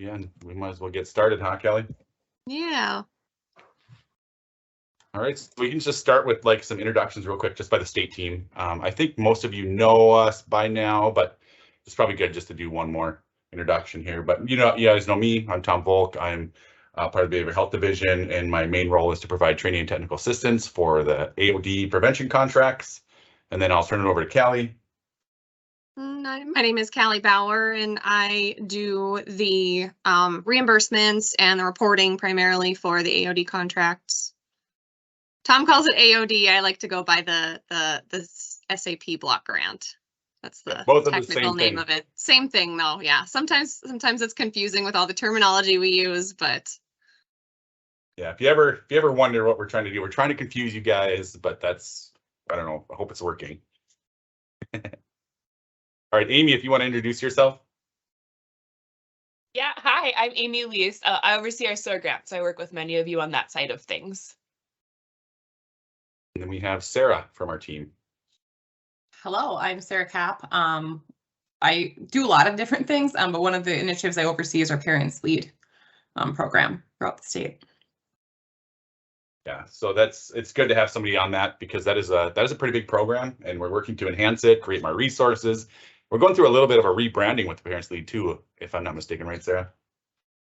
Yeah, and we might as well get started, huh, Kelly? Yeah. All right, so we can just start with like some introductions real quick, just by the state team. I think most of you know us by now, but it's probably good just to do one more introduction here. But you guys know me. I'm Tom Volk. I'm part of the Behavioral Health Division, and my main role is to provide training and technical assistance for the AOD prevention contracts. And then I'll turn it over to Callie. My name is Callie Bauer, and I do the reimbursements and the reporting primarily for the AOD contracts. Tom calls it AOD. I like to go by the SAP block grant. That's the technical name of it. Same thing though. Yeah. Sometimes it's confusing with all the terminology we use, but yeah, if you ever wonder what we're trying to do, we're trying to confuse you guys, but that's, I don't know. I hope it's working. All right, Amy, if you want to introduce yourself. Yeah, hi, I'm Amy Lees. I oversee our SOAR grant, so I work with many of you on that side of things. And then we have Sarah from our team. Hello, I'm Sarah Kapp. I do a lot of different things, but one of the initiatives I oversee is our Parents Lead program throughout the state. Yeah, so it's good to have somebody on that, because that is a pretty big program, and we're working to enhance it, create more resources. We're going through a little bit of a rebranding with the Parents Lead too, if I'm not mistaken, right, Sarah?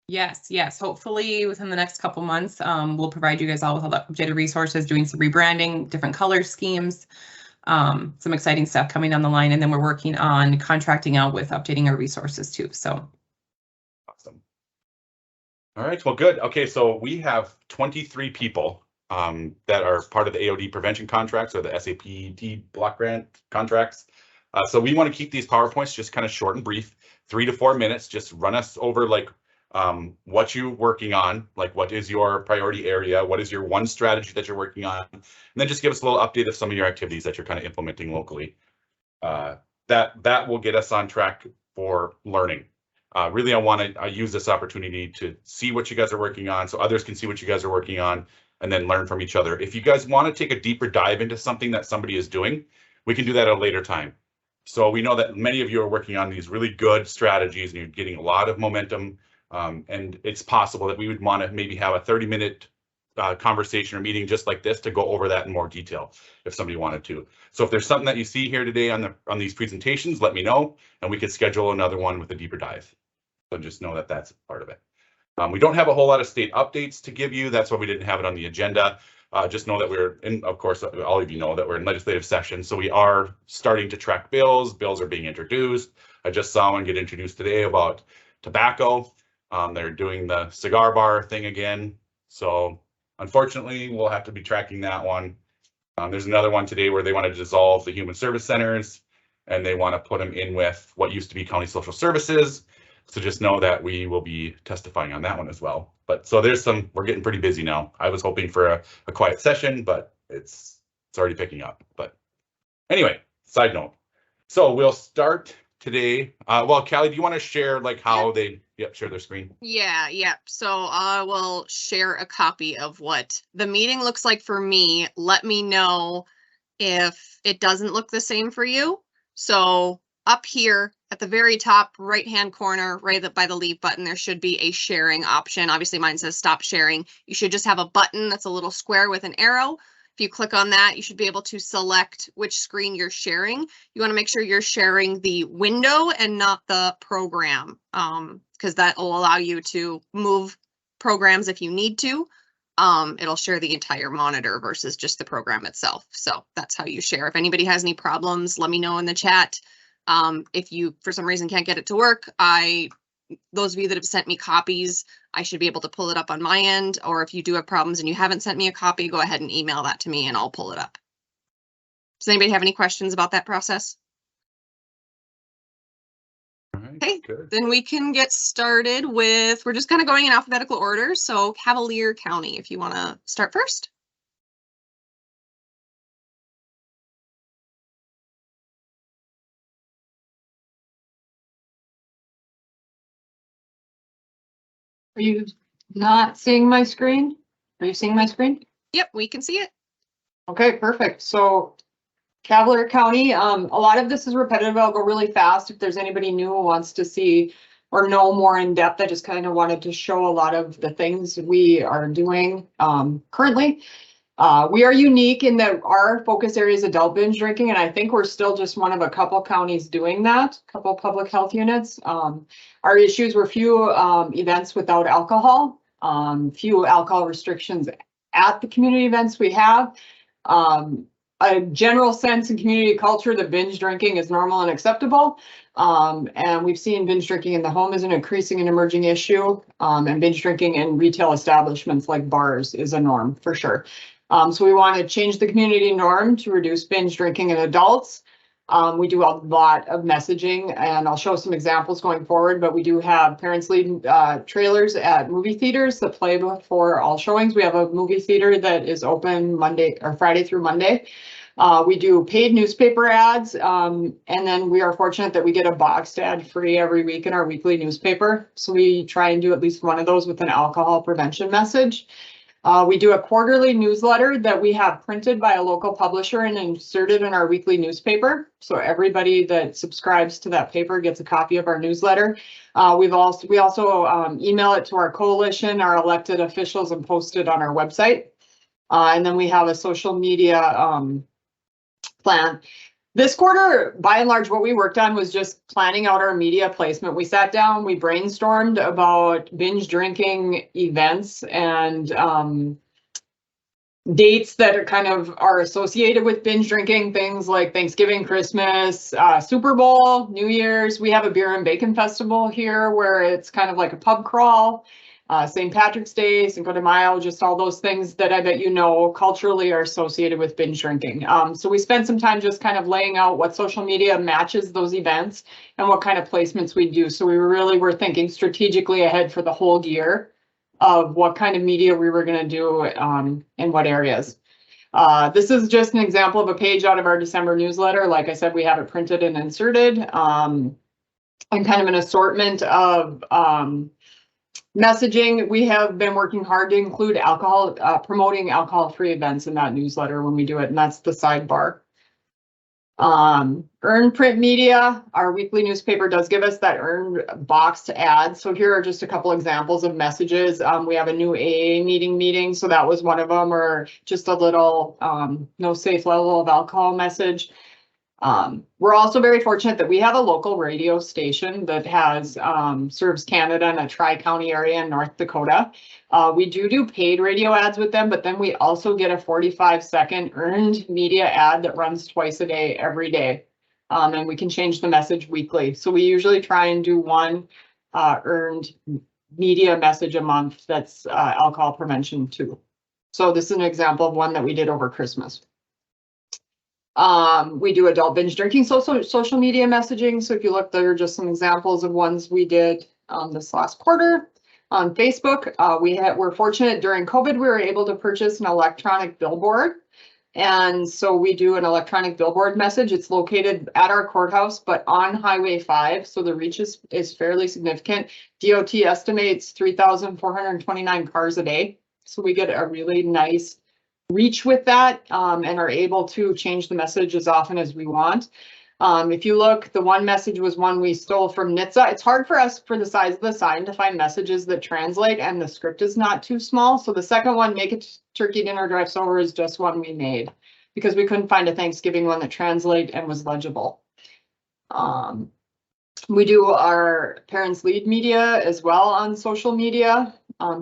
Yes. Hopefully within the next couple months, we'll provide you guys all with all the updated resources, doing some rebranding, different color schemes, some exciting stuff coming down the line, and then we're working on contracting out with updating our resources too. So awesome. All right, well, good. Okay, so we have 23 people that are part of the AOD prevention contracts, or the SAPD block grant contracts. So we want to keep these PowerPoints just kind of short and brief, 3 to 4 minutes. Just run us over like what you're working on, like what is your priority area, what is your one strategy that you're working on, and then just give us a little update of some of your activities that you're kind of implementing locally. That will get us on track for learning. Really, I use this opportunity to see what you guys are working on, so others can see what you guys are working on, and then learn from each other. If you guys want to take a deeper dive into something that somebody is doing, we can do that at a later time. So we know that many of you are working on these really good strategies, and you're getting a lot of momentum. And it's possible that we would want to maybe have a 30-minute conversation or meeting just like this to go over that in more detail if somebody wanted to. So if there's something that you see here today on these presentations, let me know, and we could schedule another one with a deeper dive. So just know that that's part of it. We don't have a whole lot of state updates to give you. That's why we didn't have it on the agenda. Just know that we're in, of course, all of you know that we're in legislative session. So we are starting to track bills. Bills are being introduced. I just saw one get introduced today about tobacco. They're doing the cigar bar thing again. So unfortunately, we'll have to be tracking that one. There's another one today where they want to dissolve the human service centers, and they want to put them in with what used to be county social services. So just know that we will be testifying on that one as well. But so we're getting pretty busy now. I was hoping for a quiet session, but it's already picking up. But anyway, side note. So we'll start today. Well, Callie, do you want to share like how they share their screen? Yeah. So I will share a copy of what the meeting looks like for me. Let me know if it doesn't look the same for you. So up here at the very top right-hand corner, right by the leave button, there should be a sharing option. Obviously mine says stop sharing. You should just have a button that's a little square with an arrow. If you click on that, you should be able to select which screen you're sharing. You want to make sure you're sharing the window and not the program, because that will allow you to move programs if you need to. It'll share the entire monitor versus just the program itself. So that's how you share. If anybody has any problems, let me know in the chat. If you, for some reason, can't get it to work, those of you that have sent me copies, I should be able to pull it up on my end. Or if you do have problems and you haven't sent me a copy, go ahead and email that to me and I'll pull it up. Does anybody have any questions about that process? All right, okay, good. Then we can get started with, we're just kind of going in alphabetical order. So Cavalier County, if you want to start first. Are you not seeing my screen? Are you seeing my screen? Yep, we can see it. Okay, perfect. So Cavalier County, a lot of this is repetitive. I'll go really fast if there's anybody new who wants to see or know more in depth. I just kind of wanted to show a lot of the things we are doing currently. We are unique in that our focus area is adult binge drinking, and I think we're still just one of a couple counties doing that, a couple public health units. Our issues were few events without alcohol, few alcohol restrictions at the community events we have. A general sense in community culture that binge drinking is normal and acceptable. And we've seen binge drinking in the home is an increasing and emerging issue. And binge drinking in retail establishments like bars is a norm for sure. So we want to change the community norm to reduce binge drinking in adults. We do a lot of messaging, and I'll show some examples going forward, but we do have parents lead trailers at movie theaters that play before all showings. We have a movie theater that is open Monday or Friday through Monday. We do paid newspaper ads, and then we are fortunate that we get a boxed ad free every week in our weekly newspaper. So we try and do at least one of those with an alcohol prevention message. We do a quarterly newsletter that we have printed by a local publisher and inserted in our weekly newspaper. So everybody that subscribes to that paper gets a copy of our newsletter. We also email it to our coalition, our elected officials, and post it on our website. And then we have a social media plan. This quarter, by and large, what we worked on was just planning out our media placement. We sat down, we brainstormed about binge drinking events and dates that are associated with binge drinking, things like Thanksgiving, Christmas, Super Bowl, New Year's. We have a beer and bacon festival here where it's kind of like a pub crawl. St. Patrick's Day, Cinco de Mayo, just all those things that I bet you know culturally are associated with binge drinking. So we spent some time just kind of laying out what social media matches those events and what kind of placements we do. So we really were thinking strategically ahead for the whole year of what kind of media we were going to do in what areas. This is just an example of a page out of our December newsletter. Like I said, we have it printed and inserted, and kind of an assortment of messaging. We have been working hard to include alcohol, promoting alcohol-free events in that newsletter when we do it, and that's the sidebar. Earned print media, our weekly newspaper does give us that earned box to add. So here are just a couple examples of messages. We have a new AA meeting, so that was one of them, or just a little no safe level of alcohol message. We're also very fortunate that we have a local radio station that has serves Canada and a tri-county area in North Dakota. We do paid radio ads with them, but then we also get a 45-second earned media ad that runs twice a day, every day. And we can change the message weekly. So we usually try and do one earned media message a month that's alcohol prevention too. So this is an example of one that we did over Christmas. We do adult binge drinking social media messaging. So if you look, there are just some examples of ones we did this last quarter. On Facebook, we're fortunate during COVID, we were able to purchase an electronic billboard. And so we do an electronic billboard message. It's located at our courthouse, but on Highway 5. So the reach is fairly significant. DOT estimates 3,429 cars a day. So we get a really nice reach with that and are able to change the message as often as we want. If you look, the one message was one we stole from NHTSA. It's hard for us for the size of the sign to find messages that translate, and the script is not too small. So the second one, Make It Turkey Dinner Drive Sober, is just one we made because we couldn't find a Thanksgiving one that translate and was legible. We do our parents lead media as well on social media.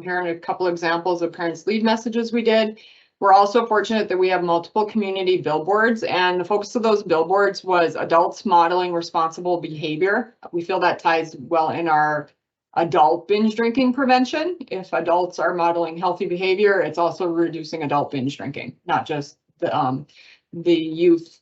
Here are a couple examples of parents lead messages we did. We're also fortunate that we have multiple community billboards, and the focus of those billboards was adults modeling responsible behavior. We feel that ties well in our adult binge drinking prevention. If adults are modeling healthy behavior, it's also reducing adult binge drinking, not just the youth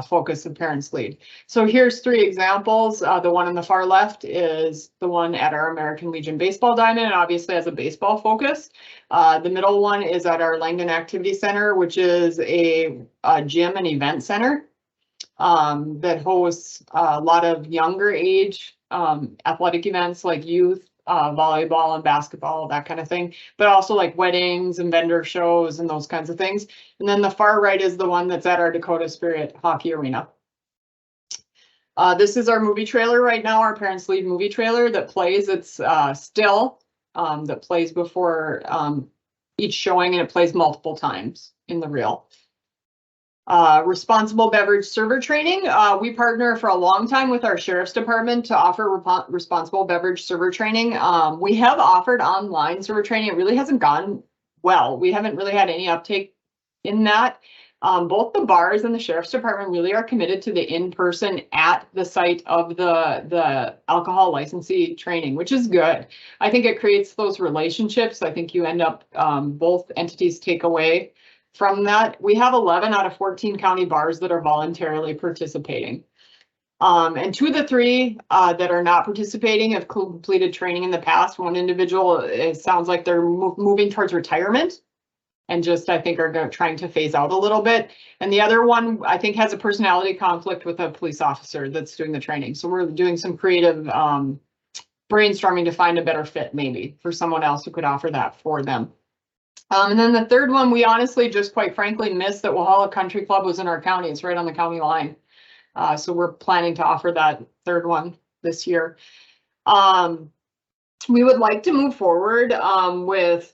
focus of parents lead. So here's three examples. The one on the far left is the one at our American Legion baseball diamond, and obviously has a baseball focus. The middle one is at our Langdon Activity Center, which is a gym and event center that hosts a lot of younger age athletic events like youth, volleyball and basketball, that kind of thing, but also like weddings and vendor shows and those kinds of things. And then the far right is the one that's at our Dakota Spirit Hockey Arena. This is our movie trailer right now, our Parents Lead movie trailer that plays. It's still that plays before each showing, and it plays multiple times in the reel. Responsible beverage server training. We partner for a long time with our sheriff's department to offer responsible beverage server training. We have offered online server training. It really hasn't gone well. We haven't really had any uptake in that. Both the bars and the sheriff's department really are committed to the in-person at the site of the alcohol licensee training, which is good. I think it creates those relationships. I think you end up, both entities take away from that. We have 11 out of 14 county bars that are voluntarily participating. And 2 of the 3 that are not participating have completed training in the past. One individual, it sounds like they're moving towards retirement and just, I think, are trying to phase out a little bit. And the other one, I think, has a personality conflict with a police officer that's doing the training. So we're doing some creative brainstorming to find a better fit maybe for someone else who could offer that for them. And then the third one, we honestly just quite frankly missed that Walhalla Country Club was in our county. It's right on the county line. So we're planning to offer that third one this year. We would like to move forward with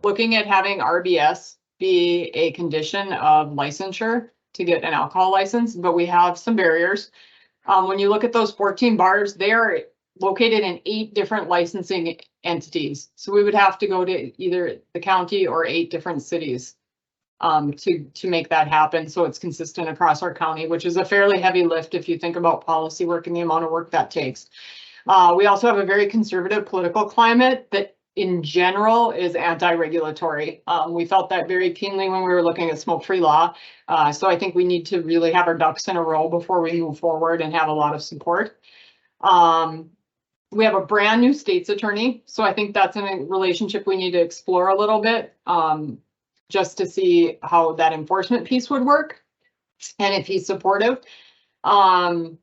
looking at having RBS be a condition of licensure to get an alcohol license, but we have some barriers. When you look at those 14 bars, they're located in 8 different licensing entities. So we would have to go to either the county or 8 different cities to make that happen. So it's consistent across our county, which is a fairly heavy lift if you think about policy work and the amount of work that takes. We also have a very conservative political climate that in general is anti-regulatory. We felt that very keenly when we were looking at smoke-free law. So I think we need to really have our ducks in a row before we move forward and have a lot of support. We have a brand new state's attorney. So I think that's a relationship we need to explore a little bit just to see how that enforcement piece would work and if he's supportive. And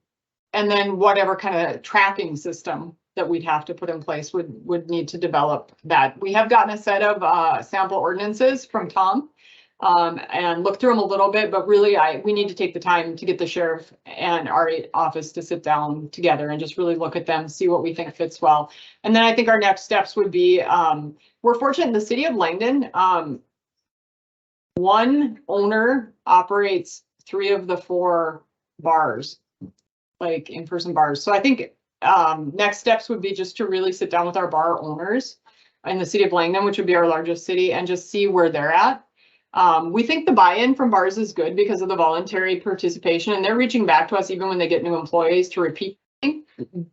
then whatever kind of tracking system that we'd have to put in place would need to develop that. We have gotten a set of sample ordinances from Tom and looked through them a little bit, but really we need to take the time to get the sheriff and our office to sit down together and just really look at them, see what we think fits well. And then I think our next steps would be, we're fortunate in the city of Langdon, one owner operates 3 of the 4 bars, like in-person bars. So I think next steps would be just to really sit down with our bar owners in the city of Langdon, which would be our largest city, and just see where they're at. We think the buy-in from bars is good because of the voluntary participation, and they're reaching back to us even when they get new employees to repeat.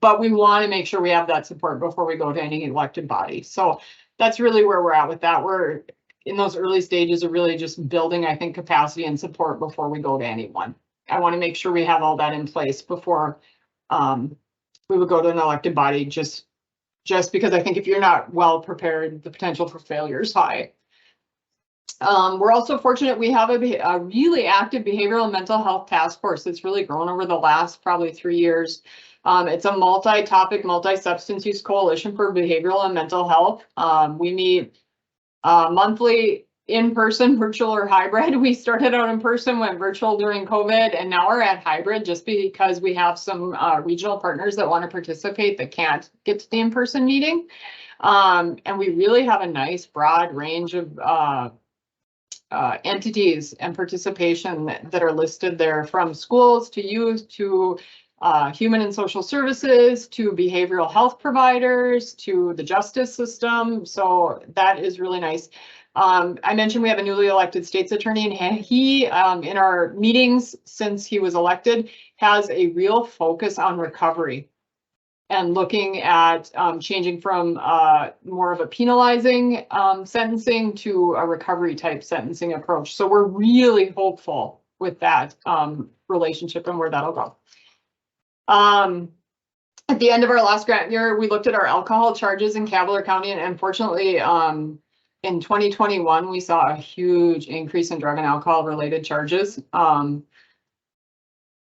But we want to make sure we have that support before we go to any elected body. So that's really where we're at with that. We're in those early stages of really just building, I think, capacity and support before we go to anyone. I want to make sure we have all that in place before we would go to an elected body, just because I think if you're not well prepared, the potential for failure is high. We're also fortunate we have a really active behavioral and mental health task force that's really grown over the last probably 3 years. It's a multi-topic, multi-substance use coalition for behavioral and mental health. We meet monthly, in-person, virtual, or hybrid. We started out in person, went virtual during COVID, and now we're at hybrid just because we have some regional partners that want to participate that can't get to the in-person meeting. And we really have a nice broad range of entities and participation that are listed there, from schools to youth to human and social services to behavioral health providers to the justice system. So that is really nice. I mentioned we have a newly elected state's attorney, and he, in our meetings since he was elected, has a real focus on recovery and looking at changing from more of a penalizing sentencing to a recovery type sentencing approach. So we're really hopeful with that relationship and where that'll go. At the end of our last grant year, we looked at our alcohol charges in Cavalier County, and unfortunately, in 2021, we saw a huge increase in drug and alcohol related charges,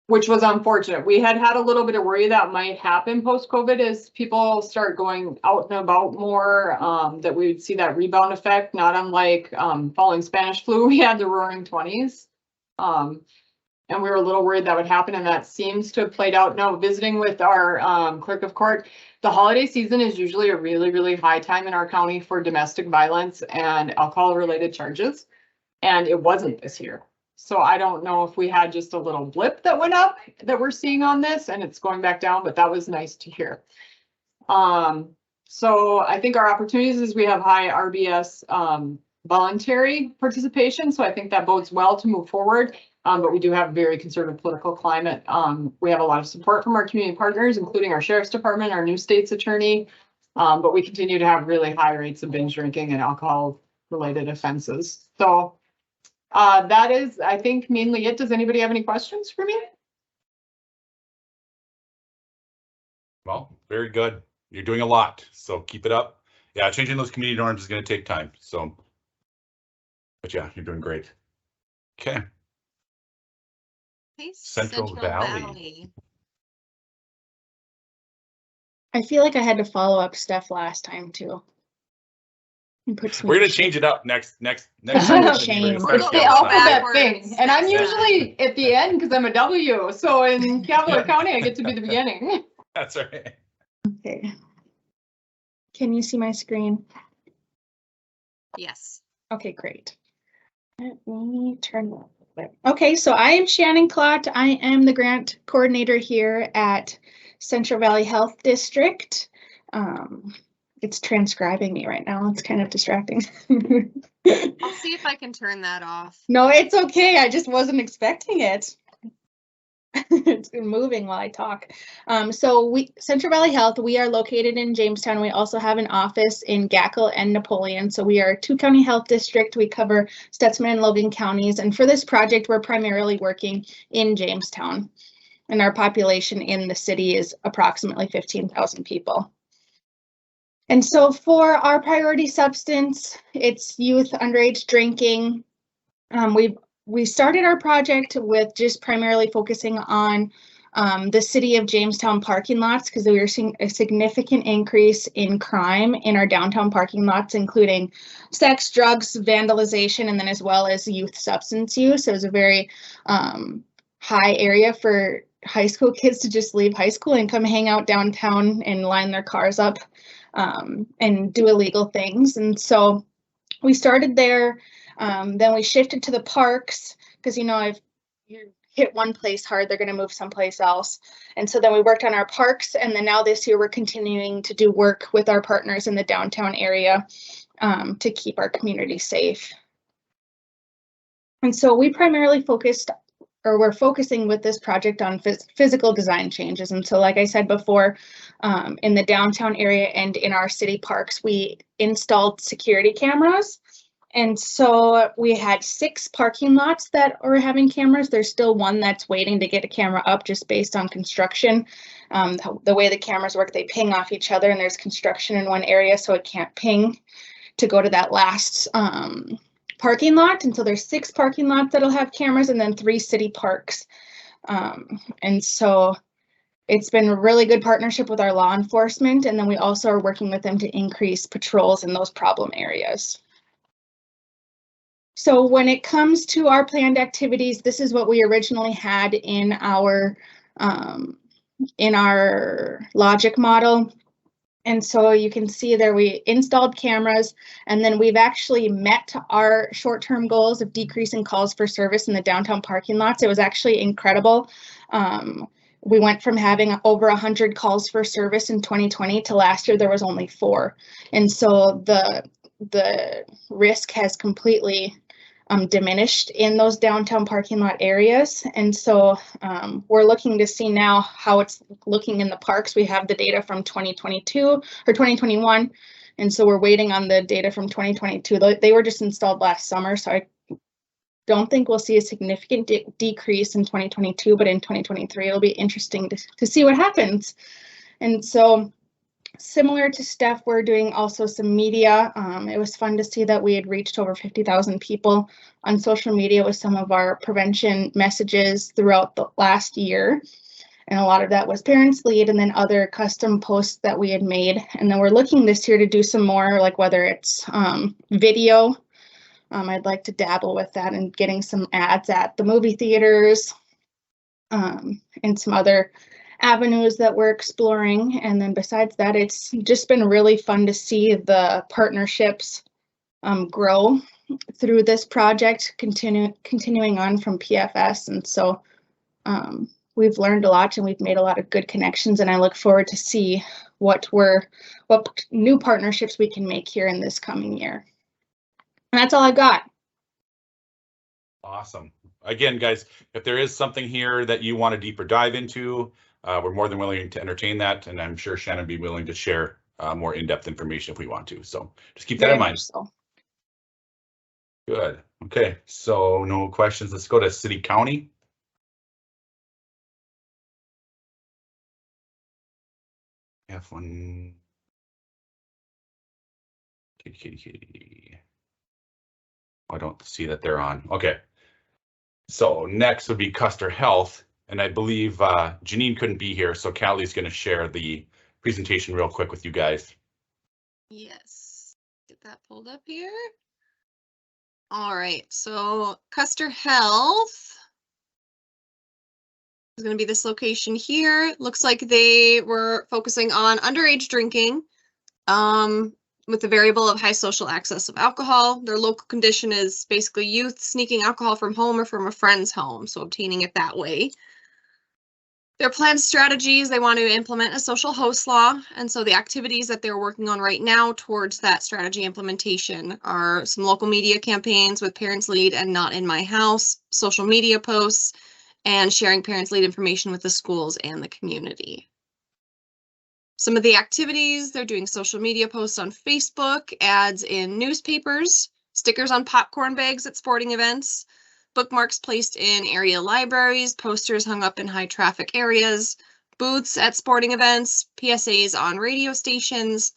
which was unfortunate. We had a little bit of worry that might happen post-COVID as people start going out and about more, that we would see that rebound effect, not unlike following Spanish flu, we had the roaring 20s. And and we were a little worried that would happen, and that seems to have played out. No, visiting with our clerk of court, the holiday season is usually a really, really high time in our county for domestic violence and alcohol-related charges, and it wasn't this year. So I don't know if we had just a little blip that went up that we're seeing on this, and it's going back down, but that was nice to hear. So I think our opportunities is we have high RBS voluntary participation, so I think that bodes well to move forward. But we do have a very conservative political climate. We have a lot of support from our community partners, including our sheriff's department, our new state's attorney. But we continue to have really high rates of binge drinking and alcohol related offenses. So that is, I think, mainly it. Does anybody have any questions for me? Well, very good. You're doing a lot, so keep it up. Yeah, changing those community norms is going to take time. So, but yeah, you're doing great. Okay. Okay, Central Valley. I feel like I had to follow up Steph last time too. And put some We're going to change it up next Shame. time. It's the alphabet thing, and I'm usually at the end because I'm a W. So in Cavalier County, I get to be the beginning. That's right. Okay. Can you see my screen? Yes. Okay, great. Let me turn that a little bit. Okay, so I am Shannon Klott. I am the grant coordinator here at Central Valley Health District. It's transcribing me right now. It's kind of distracting. I'll see if I can turn that off. No, it's okay. I just wasn't expecting it. It's been moving while I talk. So Central Valley Health, we are located in Jamestown. We also have an office in Gackle and Napoleon. So we are a 2-county health district. We cover Stutsman and Logan counties. And for this project, we're primarily working in Jamestown. And our population in the city is approximately 15,000 people. And so for our priority substance, it's youth underage drinking. We started our project with just primarily focusing on the city of Jamestown parking lots because we were seeing a significant increase in crime in our downtown parking lots, including sex, drugs, vandalization, and then as well as youth substance use. It was a very high area for high school kids to just leave high school and come hang out downtown and line their cars up and do illegal things. And so we started there. Then we shifted to the parks because, you know, if you hit one place hard, they're going to move someplace else. And so then we worked on our parks. And then now this year we're continuing to do work with our partners in the downtown area to keep our community safe. And so we primarily we're focusing with this project on physical design changes. And so, like I said before, in the downtown area and in our city parks, we installed security cameras. And so we had 6 parking lots that are having cameras. There's still one that's waiting to get a camera up just based on construction. The way the cameras work, they ping off each other and there's construction in one area, so it can't ping to go to that last parking lot. And so there's 6 parking lots that'll have cameras and then 3 city parks. And so it's been a really good partnership with our law enforcement. And then we also are working with them to increase patrols in those problem areas. So when it comes to our planned activities, this is what we originally had in our logic model. And so you can see there we installed cameras, and then we've actually met our short-term goals of decreasing calls for service in the downtown parking lots. It was actually incredible. We went from having over 100 calls for service in 2020 to last year there was only 4. And so the risk has completely diminished in those downtown parking lot areas. And so we're looking to see now how it's looking in the parks. We have the data from 2022 or 2021. And so we're waiting on the data from 2022. They were just installed last summer. So I don't think we'll see a significant decrease in 2022, but in 2023, it'll be interesting to see what happens. And so similar to Steph, we're doing also some media. It was fun to see that we had reached over 50,000 people on social media with some of our prevention messages throughout the last year. And a lot of that was Parents Lead and then other custom posts that we had made. And then we're looking this year to do some more, like whether it's video. I'd like to dabble with that and getting some ads at the movie theaters, and some other avenues that we're exploring. And then besides that, it's just been really fun to see the partnerships grow through this project, continuing on from PFS. And so we've learned a lot and we've made a lot of good connections, and I look forward to see what new partnerships we can make here in this coming year. And that's all I've got. Awesome. Again, guys, if there is something here that you want a deeper dive into, we're more than willing to entertain that. And I'm sure Shannon would be willing to share more in-depth information if we want to. So just keep that in mind. So. Good. Okay. So no questions. Let's go to City County. F1. I don't see that they're on. Okay. So next would be Custer Health, and I believe Janine couldn't be here, so Callie's going to share the presentation real quick with you guys. Yes, get that pulled up here. All right, so Custer Health is going to be this location here. Looks like they were focusing on underage drinking with the variable of high social access of alcohol. Their local condition is basically youth sneaking alcohol from home or from a friend's home, so obtaining it that way. Their planned strategies, they want to implement a social host law, and so the activities that they're working on right now towards that strategy implementation are some local media campaigns with Parents Lead and Not in My House, social media posts, and sharing Parents Lead information with the schools and the community. Some of the activities, they're doing social media posts on Facebook, ads in newspapers, stickers on popcorn bags at sporting events, bookmarks placed in area libraries, posters hung up in high traffic areas, booths at sporting events, PSAs on radio stations,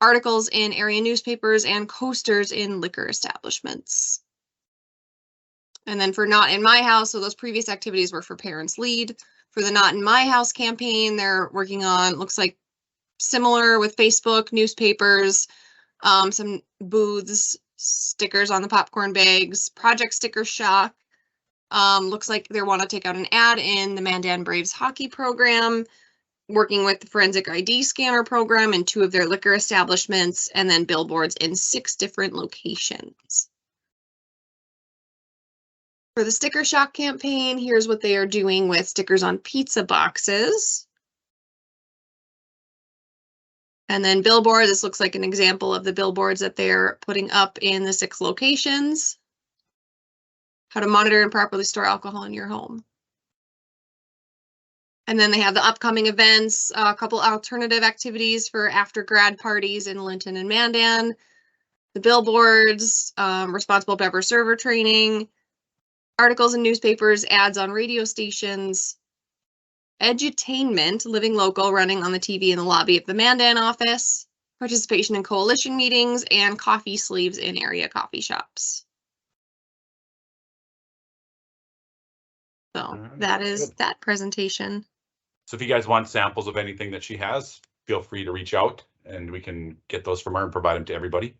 articles in area newspapers, and coasters in liquor establishments. And then for Not in My House, so those previous activities were for Parents Lead. For the Not in My House campaign, they're working on, looks like similar with Facebook, newspapers, some booths, stickers on the popcorn bags, Project Sticker Shock. Looks like they want to take out an ad in the Mandan Braves hockey program, working with the Forensic ID scanner program in 2 of their liquor establishments, and then billboards in 6 different locations. For the Sticker Shock campaign, here's what they are doing with stickers on pizza boxes. And then billboards, this looks like an example of the billboards that they're putting up in the 6 locations. How to monitor and properly store alcohol in your home. And then they have the upcoming events, a couple alternative activities for after grad parties in Linton and Mandan, the billboards, responsible beverage server training, articles in newspapers, ads on radio stations, edutainment, living local, running on the TV in the lobby of the Mandan office, participation in coalition meetings, and coffee sleeves in area coffee shops. So that is that presentation. So if you guys want samples of anything that she has, feel free to reach out and we can get those from her and provide them to everybody.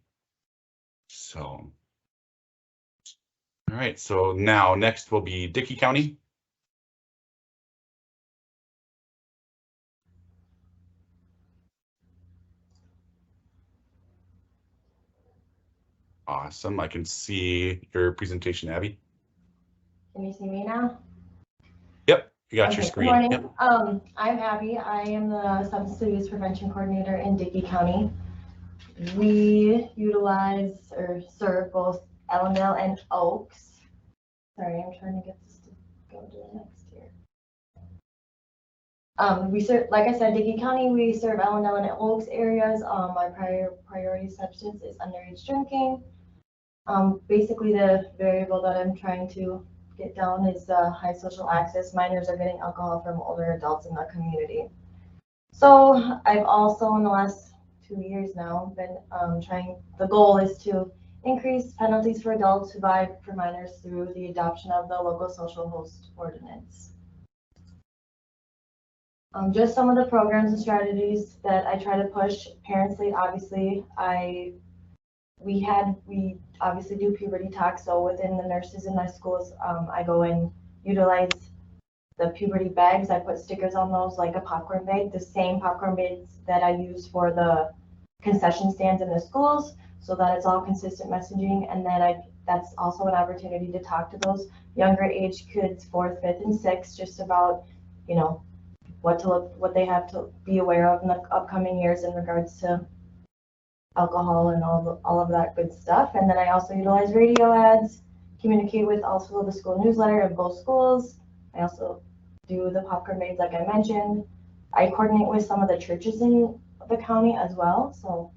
So, all right, so now next will be Dickey County. Awesome, I can see your presentation, Abby. Can you see me now? Yep, you got Okay, your screen. Good morning. Yep. I'm Abby. I am the Substance Abuse Prevention Coordinator in Dickey County. We utilize or serve both Ellendale and Oaks. Sorry, I'm trying to get this to go to the next here. We serve, like I said, Dickey County, we serve Ellendale and Oaks areas. Our priority substance is underage drinking. Basically the variable that I'm trying to get down is high social access. Minors are getting alcohol from older adults in the community. So I've also in the last 2 years now been the goal is to increase penalties for adults who buy for minors through the adoption of the local social host ordinance. Just some of the programs and strategies that I try to push. Parents Lead, obviously, we obviously do puberty talk, so within the nurses in my schools, I go and utilize the puberty bags. I put stickers on those like a popcorn bag, the same popcorn bags that I use for the concession stands in the schools, so that it's all consistent messaging. And then that's also an opportunity to talk to those younger age kids, 4th, 5th, and 6th, just about, you know, what they have to be aware of in the upcoming years in regards to alcohol and all of that good stuff. And then I also utilize radio ads, communicate with also the school newsletter of both schools. I also do the popcorn bags like I mentioned. I coordinate with some of the churches in the county as well. So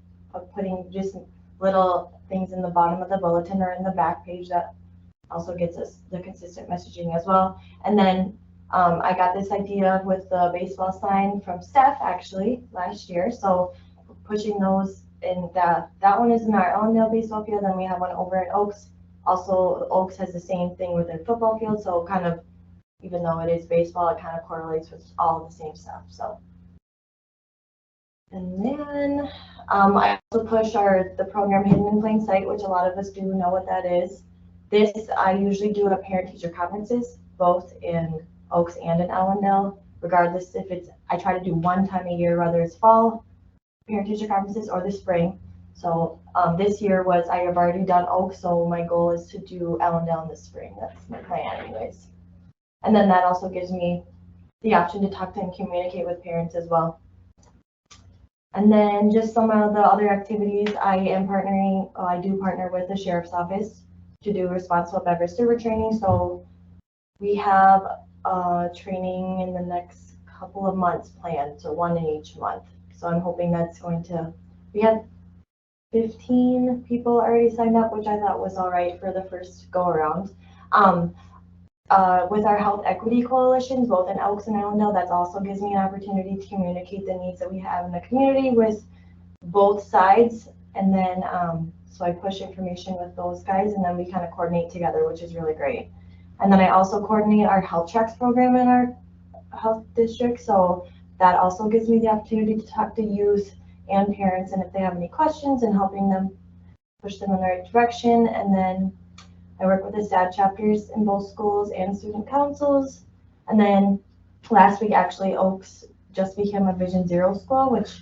putting just little things in the bottom of the bulletin or in the back page that also gets us the consistent messaging as well. And then I got this idea with the baseball sign from Steph actually last year. So pushing those, and that one is in our Ellendale baseball field. Then we have one over at Oaks. Also, Oaks has the same thing with their football field. So kind of, even though it is baseball, it kind of correlates with all the same stuff. So, and then I also push the program Hidden in Plain Sight, which a lot of us do know what that is. This I usually do at parent-teacher conferences, both in Oaks and in Ellendale. Regardless if I try to do one time a year, whether it's fall parent-teacher conferences or the spring. So this year I have already done Oaks, so my goal is to do Ellendale in the spring. That's my plan anyways. And then that also gives me the option to talk to and communicate with parents as well. And then just some of the other activities, I do partner with the Sheriff's Office to do responsible beverage server training. So we have training in the next couple of months planned, so one in each month. So I'm hoping that's we had 15 people already signed up, which I thought was all right for the first go around. With our health equity coalitions, both in Elks and Ellendale, that also gives me an opportunity to communicate the needs that we have in the community with both sides. And then, so I push information with those guys, and then we kind of coordinate together, which is really great. And then I also coordinate our health checks program in our health district. So that also gives me the opportunity to talk to youth and parents, and if they have any questions, and helping them push them in the right direction. And then I work with the STAD chapters in both schools and student councils. And then last week, actually, Oaks just became a Vision Zero school, which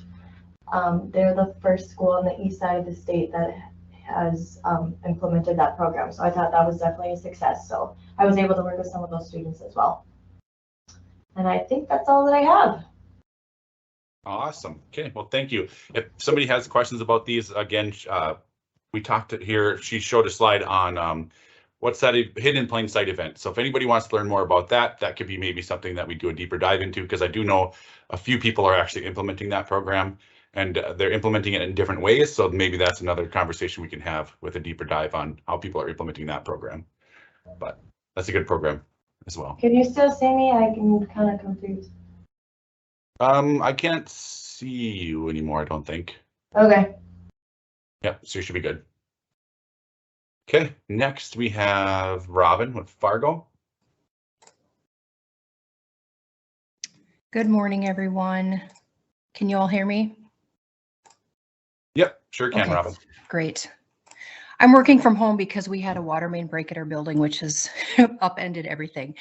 they're the first school on the east side of the state that has implemented that program. So I thought that was definitely a success. So I was able to work with some of those students as well. And I think that's all that I have. Awesome. Okay, well, thank you. If somebody has questions about these, again, we talked here, she showed a slide on what's that Hidden in Plain Sight event. So if anybody wants to learn more about that, that could be maybe something that we do a deeper dive into, because I do know a few people are actually implementing that program, and they're implementing it in different ways. So maybe that's another conversation we can have with a deeper dive on how people are implementing that program. But that's a good program as well. Can you still see me? I can kind of confused. I can't see you anymore, I don't think. Okay. Yep, so you should be good. Okay, next we have Robin with Fargo. Good morning, everyone. Can you all hear me? Yep, sure can, Okay, Robin. Great. I'm working from home because we had a water main break at our building, which has upended everything.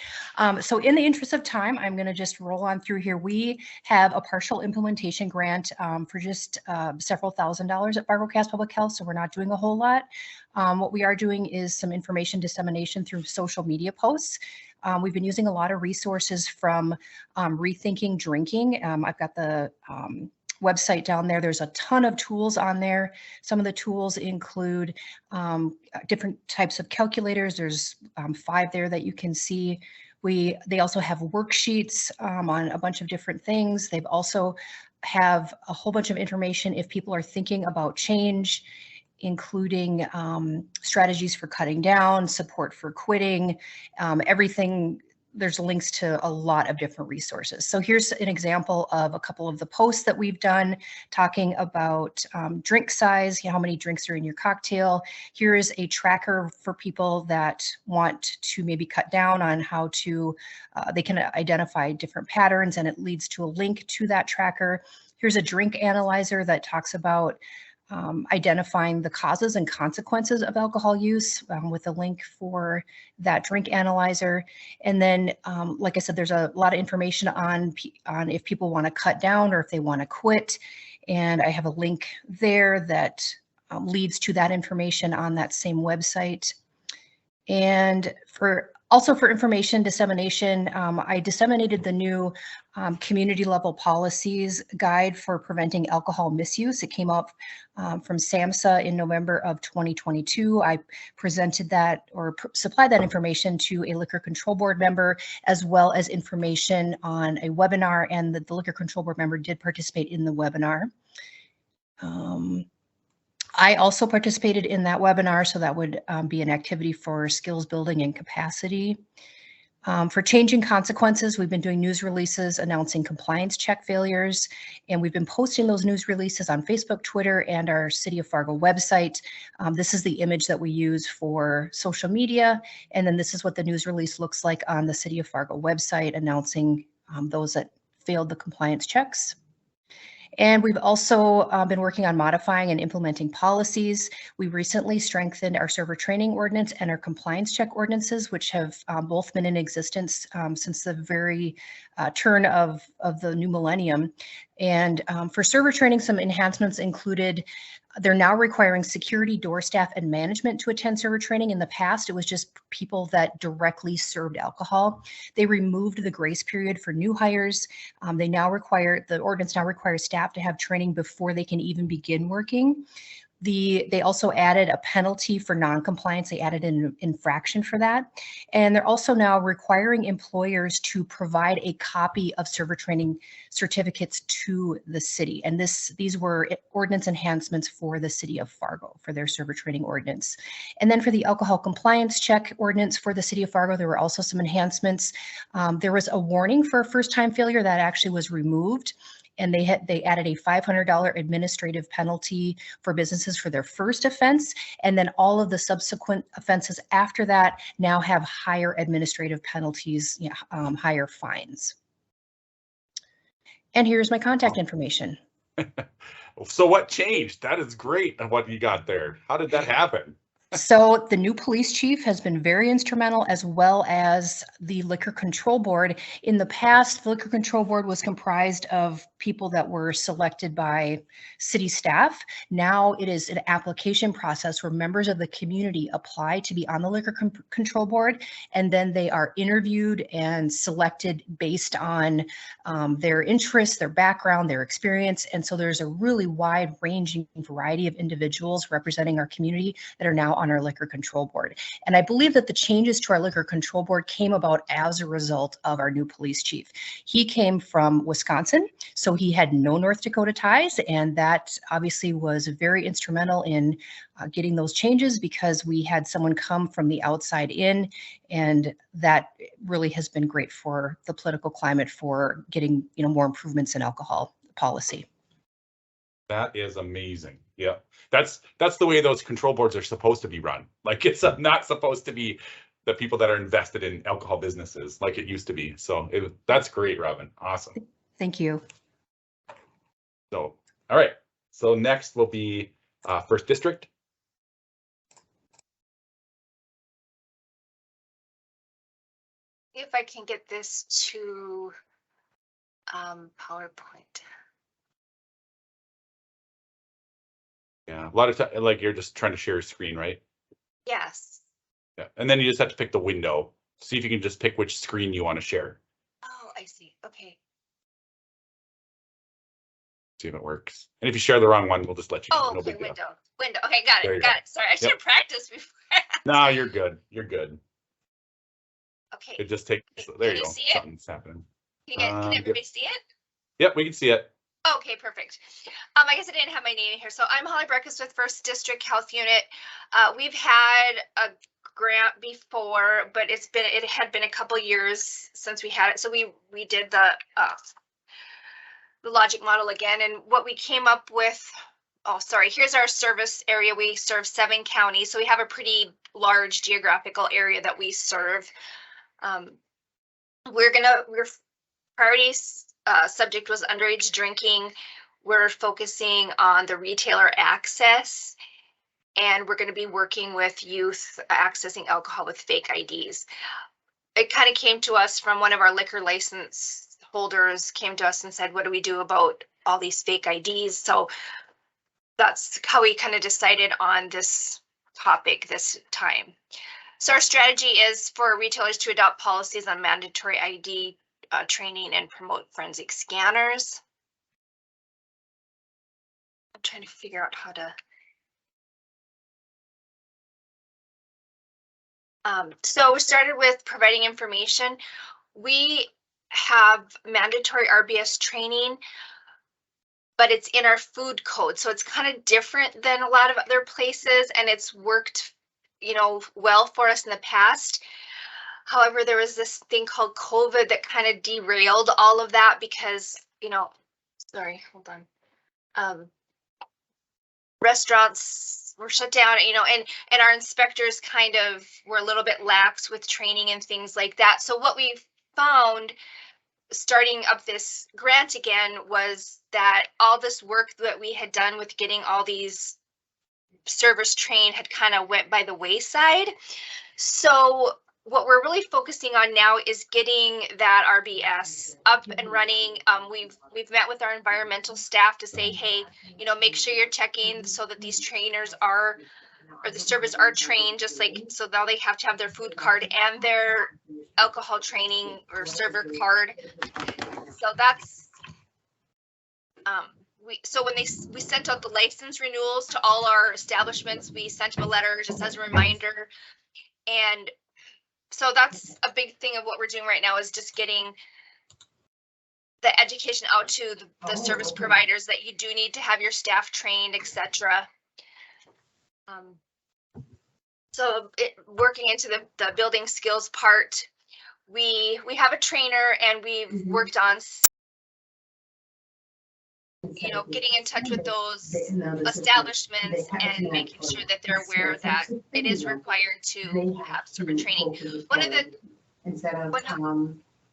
So in the interest of time, I'm going to just roll on through here. We have a partial implementation grant for just several $1,000s at Fargo Cass Public Health, so we're not doing a whole lot. What we are doing is some information dissemination through social media posts. We've been using a lot of resources from Rethinking Drinking. I've got the website down there. There's a ton of tools on there. Some of the tools include different types of calculators. There's 5 there that you can see. They also have worksheets on a bunch of different things. They've also have a whole bunch of information if people are thinking about change, including strategies for cutting down, support for quitting, everything. There's links to a lot of different resources. So here's an example of a couple of the posts that we've done talking about drink size, how many drinks are in your cocktail. Here is a tracker for people that want to maybe cut down on how to, they can identify different patterns, and it leads to a link to that tracker. Here's a drink analyzer that talks about identifying the causes and consequences of alcohol use with a link for that drink analyzer. And then, like I said, there's a lot of information on if people want to cut down or if they want to quit. And I have a link there that leads to that information on that same website. And also for information dissemination, I disseminated the new community level policies guide for preventing alcohol misuse. It came up from SAMHSA in November of 2022. I presented that or supplied that information to a Liquor Control Board member, as well as information on a webinar, and the Liquor Control Board member did participate in the webinar. I also participated in that webinar, so that would be an activity for skills building and capacity. For changing consequences, we've been doing news releases announcing compliance check failures, and we've been posting those news releases on Facebook, Twitter, and our City of Fargo website. This is the image that we use for social media, and then this is what the news release looks like on the City of Fargo website announcing those that failed the compliance checks. And we've also been working on modifying and implementing policies. We recently strengthened our server training ordinance and our compliance check ordinances, which have both been in existence since the very turn of the new millennium. And for server training, some enhancements included, they're now requiring security, door staff, and management to attend server training. In the past, it was just people that directly served alcohol. They removed the grace period for new hires. The ordinance now requires staff to have training before they can even begin working. They also added a penalty for non-compliance. They added an infraction for that. And they're also now requiring employers to provide a copy of server training certificates to the city. And these were ordinance enhancements for the City of Fargo for their server training ordinance. And then for the alcohol compliance check ordinance for the City of Fargo, there were also some enhancements. There was a warning for a first-time failure that actually was removed. And they added a $500 administrative penalty for businesses for their first offense. And then all of the subsequent offenses after that now have higher administrative penalties, higher fines. And here's my contact information. So what changed? That is great. What you got there. How did that happen? So the new police chief has been very instrumental, as well as the Liquor Control Board. In the past, the Liquor Control Board was comprised of people that were selected by city staff. Now it is an application process where members of the community apply to be on the Liquor Control Board, and then they are interviewed and selected based on their interests, their background, their experience. And so there's a really wide-ranging variety of individuals representing our community that are now on our Liquor Control Board. And I believe that the changes to our Liquor Control Board came about as a result of our new police chief. He came from Wisconsin, so he had no North Dakota ties, and that obviously was very instrumental in getting those changes, because we had someone come from the outside in, and that really has been great for the political climate for getting more improvements in alcohol policy. That is amazing. Yeah, that's the way those control boards are supposed to be run. Like, it's not supposed to be the people that are invested in alcohol businesses like it used to be. So that's great, Robin. Awesome. Thank you. So, all right. So next will be First District. If I can get this to PowerPoint. Yeah, a lot of time, like, you're just trying to share a screen, right? Yes. Yeah, and then you just have to pick the window. See if you can just pick which screen you want to share. Oh, I see. Okay. See if it works. And if you share the wrong one, we'll just let you know. Oh, No okay, big deal. window. Okay, got There you it. Got go. it. Sorry, I should have practiced before. No, you're good. You're good. Okay. It just takes. Can There you you go. see it? Something's happening. Can everybody see it? Yep, we can see it. Okay, perfect. I guess I didn't have my name in here. So I'm Holly Breckus with First District Health Unit. We've had a grant before, but it had been a couple years since we had it. So we did the logic model again, and what we came up with. Oh, sorry. Here's our service area. We serve 7 counties, so we have a pretty large geographical area that we serve. We're priority subject was underage drinking. we're focusing on the retailer access, and we're going to be working with youth accessing alcohol with fake IDs. It kind of came to us from one of our liquor license holders came to us and said, what do we do about all these fake IDs? So that's how we kind of decided on this topic this time. So our strategy is for retailers to adopt policies on mandatory ID training and promote forensic scanners. I'm trying to figure out how to. So we started with providing information. We have mandatory RBS training, but it's in our food code. So it's kind of different than a lot of other places, and it's worked, you know, well for us in the past. However, there was this thing called COVID that kind of derailed all of that because, you know, sorry, hold on. Restaurants were shut down, you know, and our inspectors kind of were a little bit lax with training and things like that. So what we found starting up this grant again was that all this work that we had done with getting all these servers trained had kind of went by the wayside. So what we're really focusing on now is getting that RBS up and running. We've met with our environmental staff to say, hey, you know, make sure you're checking so that these trainers are, or the servers are trained, just like, so now they have to have their food card and their alcohol training or server card. So that's, so when we sent out the license renewals to all our establishments, we sent them a letter just as a reminder. And so that's a big thing of what we're doing right now is just getting the education out to the service providers that you do need to have your staff trained, etc. So working into the building skills part, we have a trainer and we've worked on, you know, getting in touch with those establishments and making sure that they're aware that it is required to have server training. One of the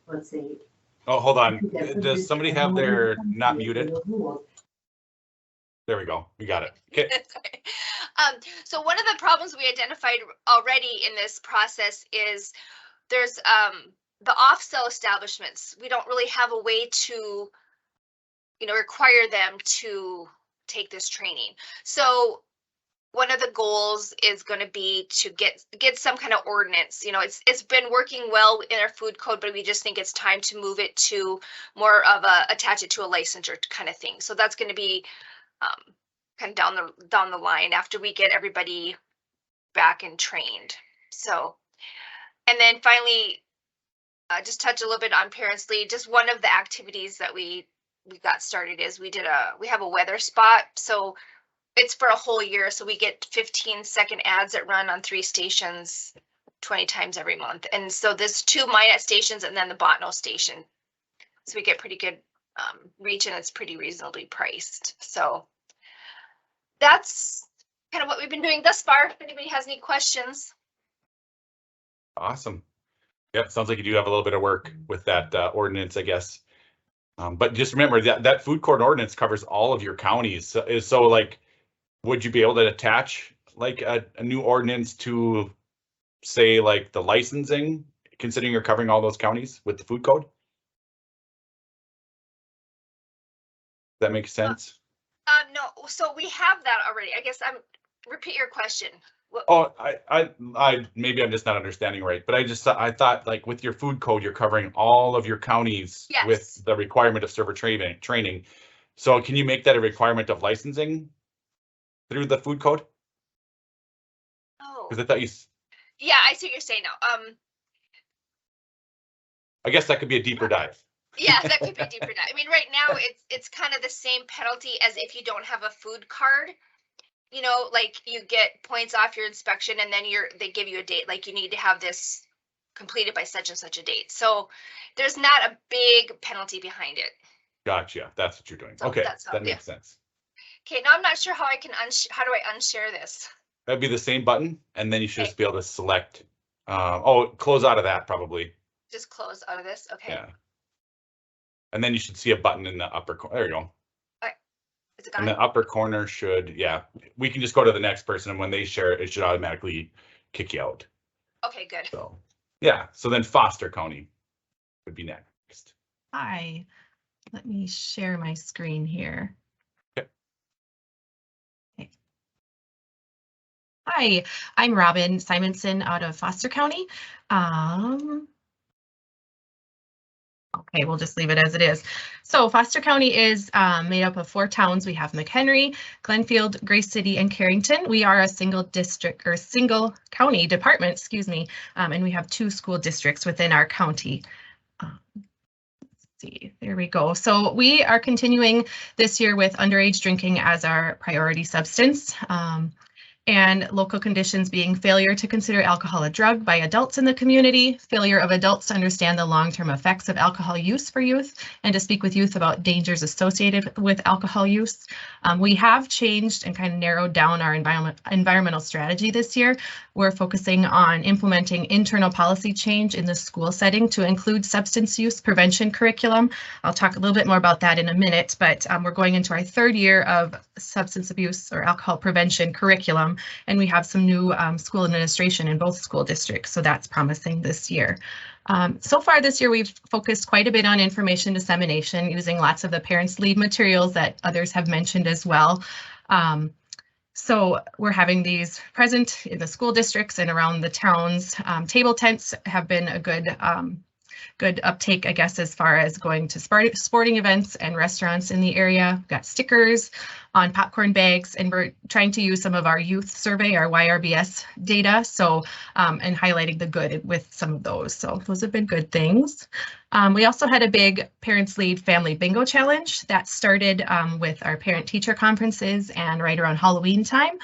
let's see. Oh, hold on. Does somebody have their not muted? There we go. We got it. Okay. So one of the problems we identified already in this process is there's the off-sale establishments. We don't really have a way to, you know, require them to take this training. So one of the goals is going to be to get some kind of ordinance. You know, it's been working well in our food code, but we just think it's time to move it to more of attach it to a licensure kind of thing. So that's going to be kind of down the line after we get everybody back and trained. So, and then finally, just touch a little bit on Parents Lead. Just one of the activities that we got started is we have a weather spot. So it's for a whole year. So we get 15-second ads that run on 3 stations 20 times every month. And so there's 2 Minnet stations and then the Botno station. So we get pretty good reach and it's pretty reasonably priced. So that's kind of what we've been doing thus far. If anybody has any questions. Awesome. Yeah, sounds like you do have a little bit of work with that ordinance, I guess. But just remember that food court ordinance covers all of your counties. So like, would you be able to attach like a new ordinance to say like the licensing, considering you're covering all those counties with the food code? That makes sense? No, so we have that already. I guess repeat your question. Oh, I maybe I'm just not understanding right, but I thought like with your food code, you're covering all of your counties yes. with the requirement of server training. So can you make that a requirement of licensing through the food code? Oh. Because I thought you. Yeah, I see what you're saying now. I guess that could be a deeper dive. Yeah, that could be a deeper dive. I mean, right now it's kind of the same penalty as if you don't have a food card. You know, like you get points off your inspection and then they give you a date, like you need to have this completed by such and such a date. So there's not a big penalty behind it. Gotcha. That's what you're doing. So okay, that makes sense. Okay, now I'm not sure how I can how do I unshare this? That'd be the same button, and then you should just be able to select. Close out of that probably. Just close out of this. Okay. Yeah. And then you should see a button in the upper corner. There you go. All right. Is it In gone? the upper corner should, yeah, we can just go to the next person, and when they share it, it should automatically kick you out. Okay, good. So, yeah, so then Foster County would be next. Hi, let me share my screen here. Okay. Okay. Hi, I'm Robin Simonson out of Foster County. Okay, we'll just leave it as it is. So Foster County is made up of 4 towns. We have McHenry, Glenfield, Grace City, and Carrington. We are a single district or single county department, excuse me, and we have 2 school districts within our county. Let's see, there we go. So we are continuing this year with underage drinking as our priority substance. And local conditions being failure to consider alcohol a drug by adults in the community, failure of adults to understand the long-term effects of alcohol use for youth, and to speak with youth about dangers associated with alcohol use. We have changed and kind of narrowed down our environmental strategy this year. We're focusing on implementing internal policy change in the school setting to include substance use prevention curriculum. I'll talk a little bit more about that in a minute, but we're going into our 3rd year of substance abuse or alcohol prevention curriculum. And we have some new school administration in both school districts, so that's promising this year. So far this year, we've focused quite a bit on information dissemination using lots of the parents' lead materials that others have mentioned as well. So we're having these present in the school districts and around the towns. Table tents have been a good uptake, I guess, as far as going to sporting events and restaurants in the area. We've got stickers on popcorn bags, and we're trying to use some of our youth survey, our YRBS data, so and highlighting the good with some of those. So those have been good things. We also had a big Parents Lead Family Bingo Challenge that started with our parent-teacher conferences and right around Halloween time.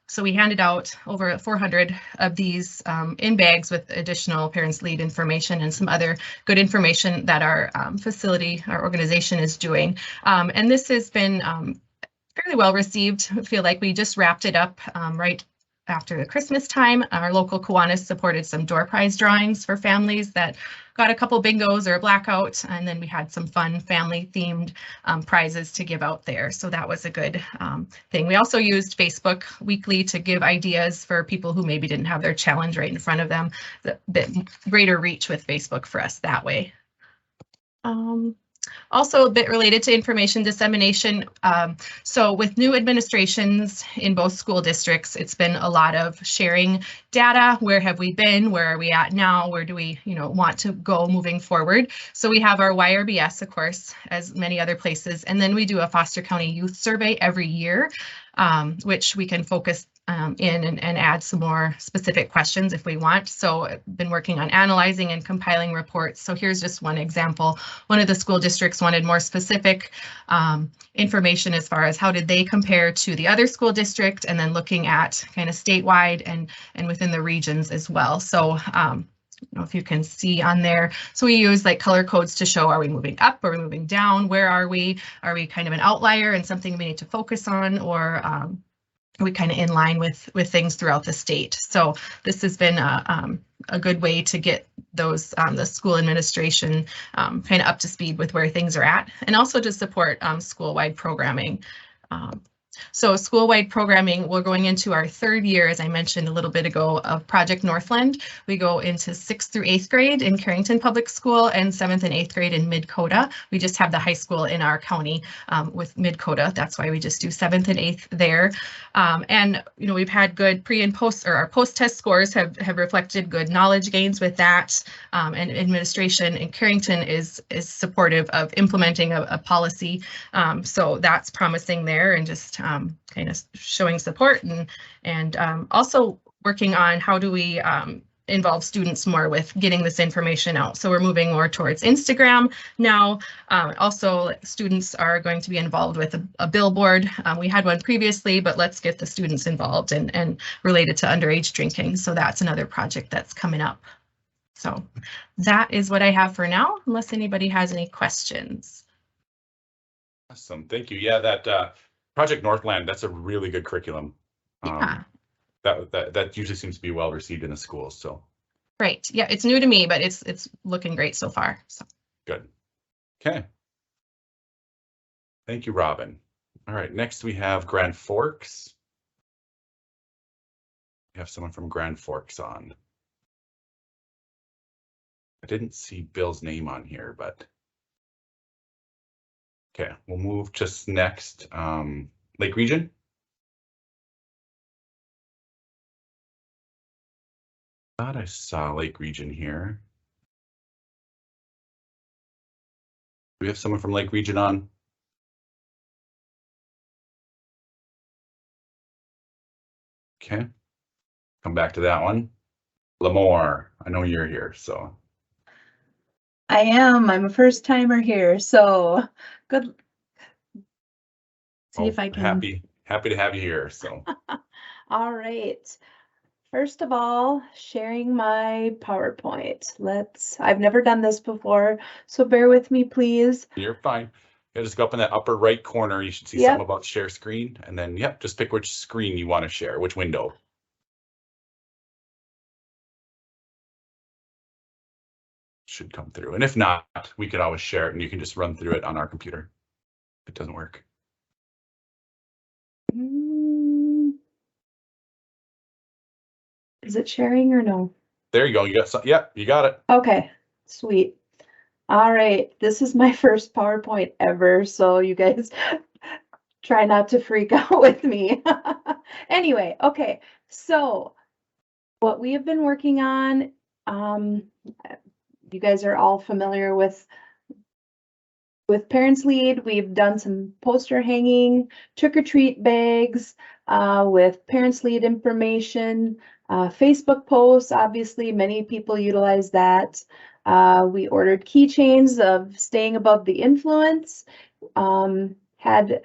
So we handed out over 400 of these in bags with additional Parents Lead information and some other good information that our facility, our organization is doing. And this has been fairly well received. I feel like we just wrapped it up right after the Christmas time. Our local Kiwanis supported some door prize drawings for families that got a couple bingos or a blackout, and then we had some fun family themed prizes to give out there. So that was a good thing. We also used Facebook weekly to give ideas for people who maybe didn't have their challenge right in front of them. A bit greater reach with Facebook for us that way. Also a bit related to information dissemination. So with new administrations in both school districts, it's been a lot of sharing data. Where have we been? Where are we at now? Where do we, want to go moving forward? So we have our YRBS, of course, as many other places. And then we do a Foster County Youth Survey every year, which we can focus in and add some more specific questions if we want. So I've been working on analyzing and compiling reports. So here's just one example. One of the school districts wanted more specific information as far as how did they compare to the other school district, and then looking at kind of statewide and within the regions as well. So I don't know if you can see on there. So we use like color codes to show, are we moving up, are we moving down, where are we kind of an outlier and something we need to focus on, or are we kind of in line with things throughout the state? So this has been a good way to get those the school administration kind of up to speed with where things are at, and also to support school-wide programming. So school-wide programming, we're going into our 3rd year, as I mentioned a little bit ago, of Project Northland. We go into 6th through 8th grade in Carrington Public School and 7th and 8th grade in Mid-Coda. We just have the high school in our county with Mid-Coda. That's why we just do 7th and 8th there. And we've had good pre and post, or our post-test scores have reflected good knowledge gains with that. And administration in Carrington is supportive of implementing a policy. So that's promising there, and just kind of showing support and also working on how do we involve students more with getting this information out. So we're moving more towards Instagram now. Also, students are going to be involved with a billboard. We had one previously, but let's get the students involved and related to underage drinking. So that's another project that's coming up. So that is what I have for now, unless anybody has any questions. Awesome, thank you. Yeah, that Project Northland, that's a really good curriculum. Yeah. That usually seems to be well received in the schools. So great. Yeah, it's new to me, but it's looking great so far. So good. Okay. Thank you, Robin. All right, next we have Grand Forks. We have someone from Grand Forks on. I didn't see Bill's name on here, but. Okay, we'll move just next. Lake Region. Thought I saw Lake Region here. Do we have someone from Lake Region on? Okay, come back to that one. Lemoore, I know you're here, so. I am. I'm a first timer here, so good. See if I can. Happy to have you here. So. All right. First of all, sharing my PowerPoint. I've never done this before, so bear with me, please. You're fine. Yeah, just go up in that upper right corner. You should see something about share screen, and then just pick which screen you want to share, which window. Should come through, and if not, we could always share it, and you can just run through it on our computer. If it doesn't work. Is it sharing or no? There you go. You got some, you got it. Okay, sweet. All right, this is my first PowerPoint ever, so you guys try not to freak out with me. Anyway, okay, so what we have been working on, you guys are all familiar with Parents Lead. We've done some poster hanging, trick-or-treat bags with Parents Lead information, Facebook posts. Obviously, many people utilize that. We ordered keychains of staying above the influence, had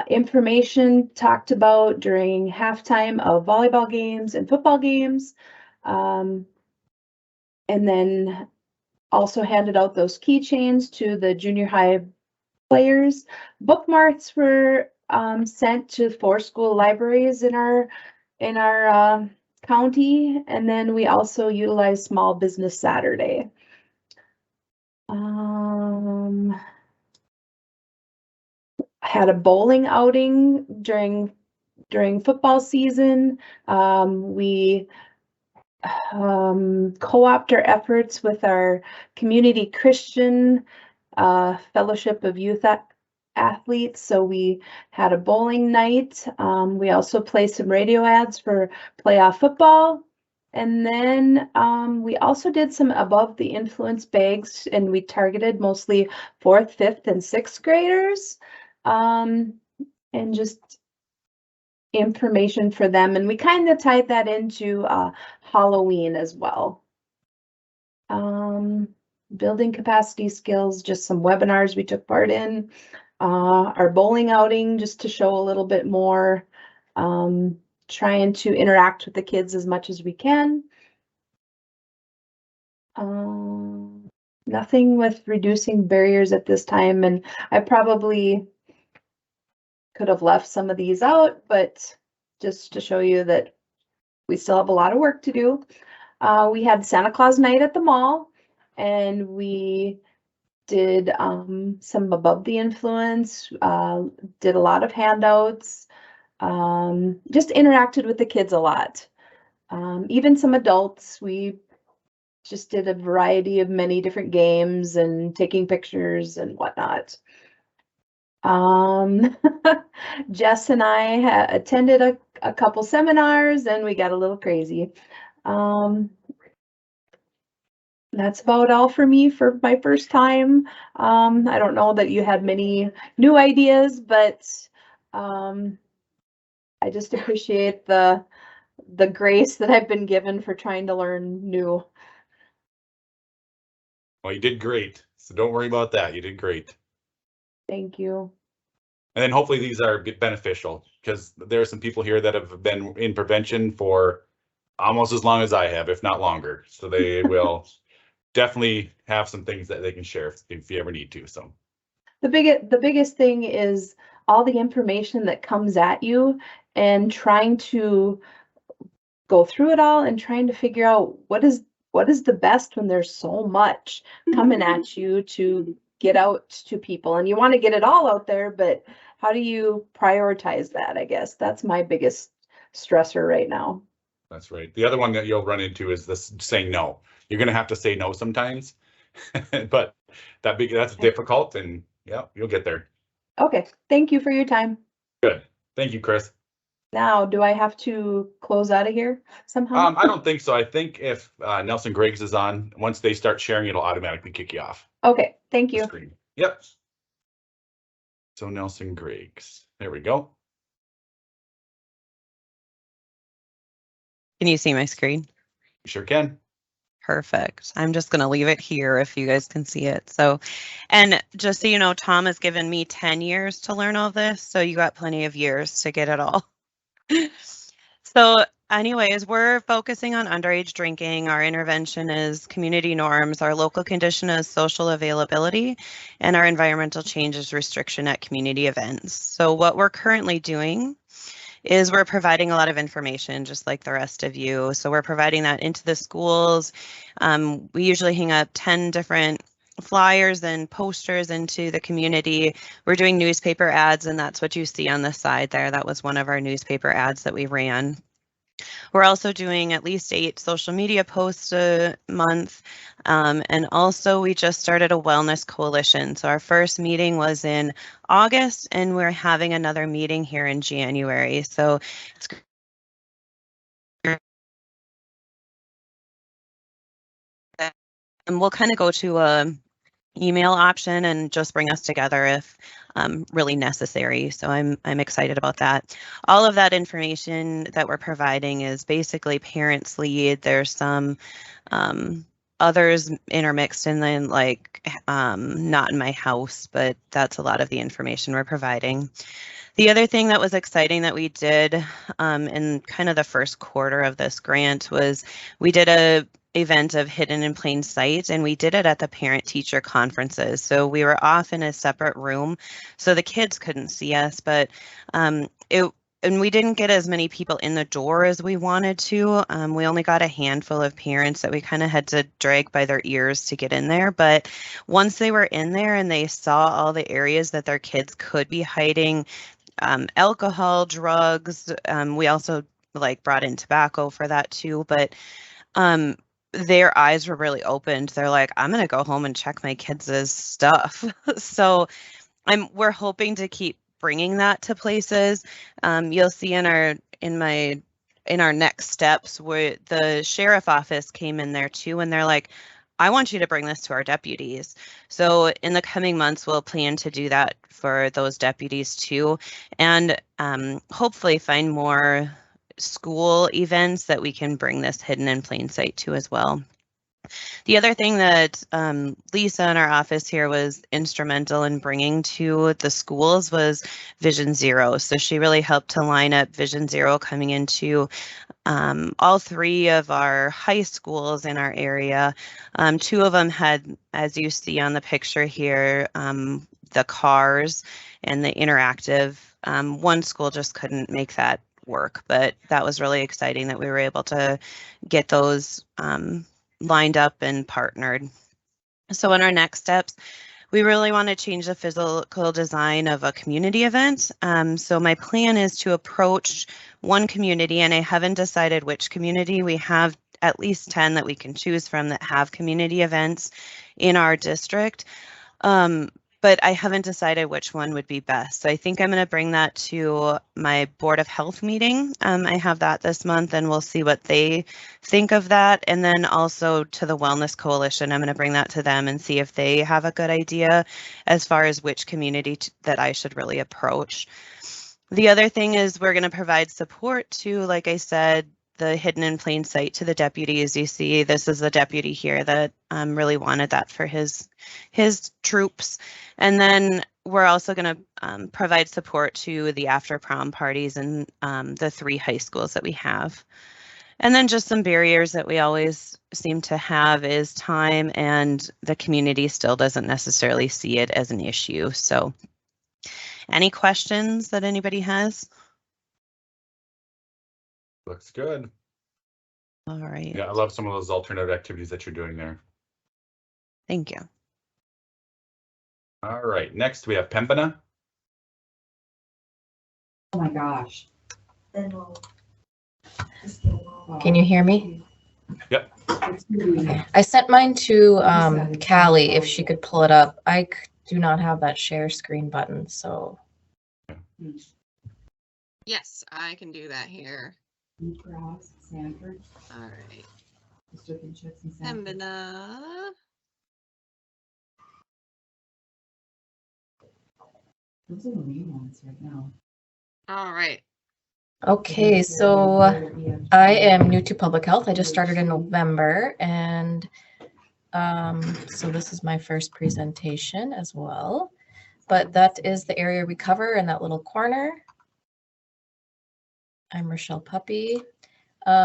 information talked about during halftime of volleyball games and football games, and then also handed out those keychains to the junior high players. Bookmarks were sent to 4 school libraries in our county, and then we also utilized Small Business Saturday. Had a bowling outing during football season. We co-opt our efforts with our Community Christian Fellowship of Youth Athletes. So we had a bowling night. We also placed some radio ads for playoff football. And then we also did some above the influence bags, and we targeted mostly 4th, 5th, and 6th graders. And just information for them. And we kind of tied that into Halloween as well. Building capacity skills, just some webinars we took part in. Our bowling outing, just to show a little bit more. Trying to interact with the kids as much as we can. Nothing with reducing barriers at this time, and I probably could have left some of these out, but just to show you that we still have a lot of work to do. We had Santa Claus night at the mall, and we did some above the influence, did a lot of handouts, just interacted with the kids a lot. Even some adults, we just did a variety of many different games and taking pictures and whatnot. Jess and I attended a couple seminars, and we got a little crazy. That's about all for me for my first time. I don't know that you had many new ideas, but I just appreciate the grace that I've been given for trying to learn new. Well, you did great. So don't worry about that. You did great. Thank you. And then hopefully these are beneficial, because there are some people here that have been in prevention for almost as long as I have, if not longer. So they will definitely have some things that they can share if you ever need to. So the biggest thing is all the information that comes at you, and trying to go through it all and trying to figure out what is the best when there's so much coming at you to get out to people? And you want to get it all out there, but how do you prioritize that? I guess that's my biggest stressor right now. That's right. The other one that you'll run into is this saying no. You're going to have to say no sometimes, but that's difficult, and yeah, you'll get there. Okay, thank you for your time. Good. Thank you, Chris. Now, do I have to close out of here somehow? I don't think so. I think if Nelson Griggs is on, once they start sharing, it'll automatically kick you off Okay, thank the you. screen. Yep. So Nelson Griggs. There we go. Can you see my screen? You sure can. Perfect. I'm just going to leave it here if you guys can see it. So, and just so you know, Tom has given me 10 years to learn all this, so you got plenty of years to get it all. So anyways, we're focusing on underage drinking. Our intervention is community norms. Our local condition is social availability, and our environmental change is restriction at community events. So what we're currently doing is we're providing a lot of information just like the rest of you. So we're providing that into the schools. We usually hang up 10 different flyers and posters into the community. We're doing newspaper ads, and that's what you see on the side there. That was one of our newspaper ads that we ran. We're also doing at least 8 social media posts a month. And also we just started a wellness coalition. So our first meeting was in August, and we're having another meeting here in January. So it's and we'll kind of go to a email option and just bring us together if really necessary. So I'm excited about that. All of that information that we're providing is basically parents lead. There's some others intermixed in then like not in my house, but that's a lot of the information we're providing. The other thing that was exciting that we did in kind of the first quarter of this grant was we did a event of Hidden in Plain Sight, and we did it at the parent-teacher conferences. So we were off in a separate room, so the kids couldn't see us, but and we didn't get as many people in the door as we wanted to. We only got a handful of parents that we kind of had to drag by their ears to get in there. But once they were in there and they saw all the areas that their kids could be hiding, alcohol, drugs, we also like brought in tobacco for that too. But their eyes were really opened. They're like, I'm going to go home and check my kids' stuff. So we're hoping to keep bringing that to places. You'll see in our next steps where the sheriff office came in there too, and they're like, I want you to bring this to our deputies. So in the coming months, we'll plan to do that for those deputies too, and hopefully find more school events that we can bring this Hidden in Plain Sight to as well. The other thing that Lisa in our office here was instrumental in bringing to the schools was Vision Zero. So she really helped to line up Vision Zero coming into all 3 of our high schools in our area. 2 of them had, as you see on the picture here, the cars and the interactive. One school just couldn't make that work, but that was really exciting that we were able to get those lined up and partnered. So in our next steps, we really want to change the physical design of a community event. So my plan is to approach one community, and I haven't decided which community. We have at least 10 that we can choose from that have community events in our district. But I haven't decided which one would be best. So I think I'm going to bring that to my Board of Health meeting. I have that this month, and we'll see what they think of that. And then also to the Wellness Coalition, I'm going to bring that to them and see if they have a good idea as far as which community that I should really approach. The other thing is we're going to provide support to, like I said, the Hidden in Plain Sight to the deputies. You see, this is the deputy here that really wanted that for his troops. And then we're also going to provide support to the after prom parties in the 3 high schools that we have. And then just some barriers that we always seem to have is time, and the community still doesn't necessarily see it as an issue. So any questions that anybody has? Looks good. All right. Yeah, I love some of those alternative activities that you're doing there. Thank you. All right, next we have Pembina. Oh my gosh. Can you hear me? Yep. Okay. I sent mine to Callie if she could pull it up. I do not have that share screen button, so. Yes, I can do that here. Cross, Sanford. All right. District and Chicks and Sanford. Pembina. Those are the main ones right now. All right. Okay, so I am new to public health. I just started in November, and so this is my first presentation as well. But that is the area we cover in that little corner. I'm Rochelle Puppy.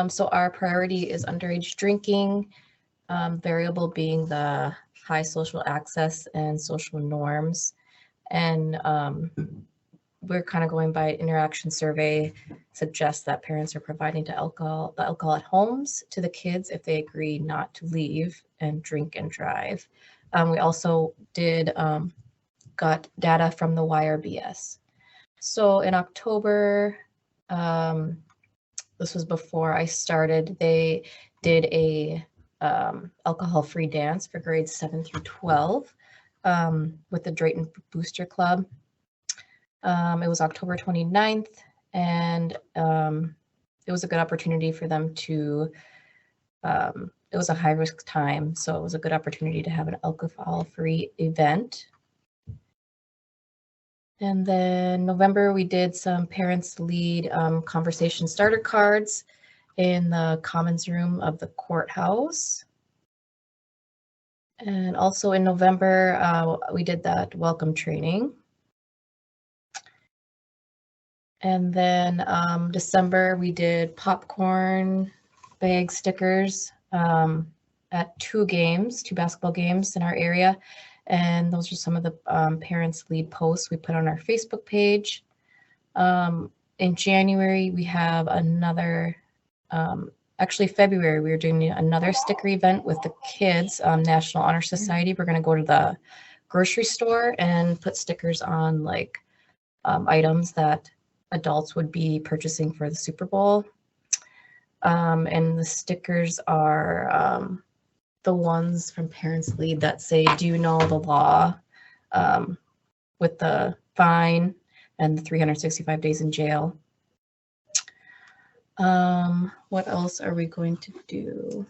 So our priority is underage drinking, variable being the high social access and social norms. And we're kind of going by interaction survey, suggests that parents are providing the alcohol at homes to the kids if they agree not to leave and drink and drive. We also got data from the YRBS. So in October, this was before I started, they did a alcohol-free dance for grades 7 through 12 with the Drayton Booster Club. It was October 29th, and it was a good opportunity for them to, it was a high-risk time, so it was a good opportunity to have an alcohol-free event. And then November, we did some parents lead conversation starter cards in the commons room of the courthouse. And also in November, we did that welcome training. And then December, we did popcorn bag stickers at two basketball games in our area. And those are some of the parents lead posts we put on our Facebook page. In January, we have another, actually February, we were doing another sticker event with the kids, National Honor Society. We're gonna go to the grocery store and put stickers on like items that adults would be purchasing for the Super Bowl. And the stickers are the ones from Parents Lead that say, do you know the law, with the fine and the 365 days in jail. What else are we going to do?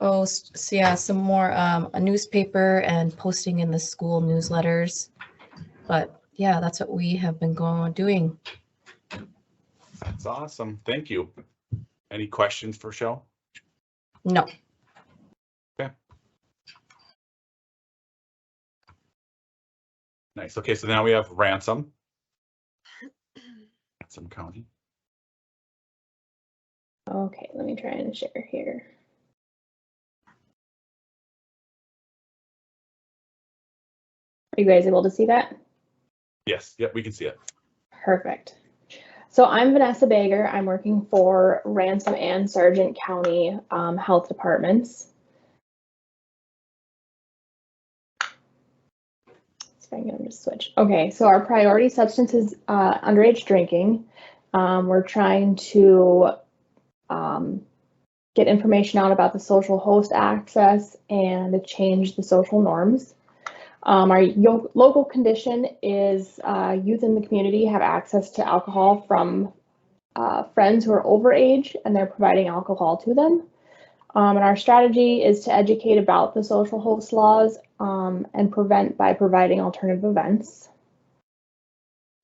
Oh, so yeah, some more, a newspaper and posting in the school newsletters. But yeah, that's what we have been doing. That's awesome. Thank you. Any questions for Rochelle? No. Okay. Nice. Okay, so now we have Ransom. Ransom County. Okay, let me try and share here. Are you guys able to see that? Yes, yep, we can see it. Perfect. So I'm Vanessa Bager. I'm working for Ransom and Sargent County health departments. Let's see if I can just switch. Okay, so our priority substance is underage drinking. We're trying to get information out about the social host access and to change the social norms. Our local condition is youth in the community have access to alcohol from friends who are over age, and they're providing alcohol to them. And our strategy is to educate about the social host laws and prevent by providing alternative events.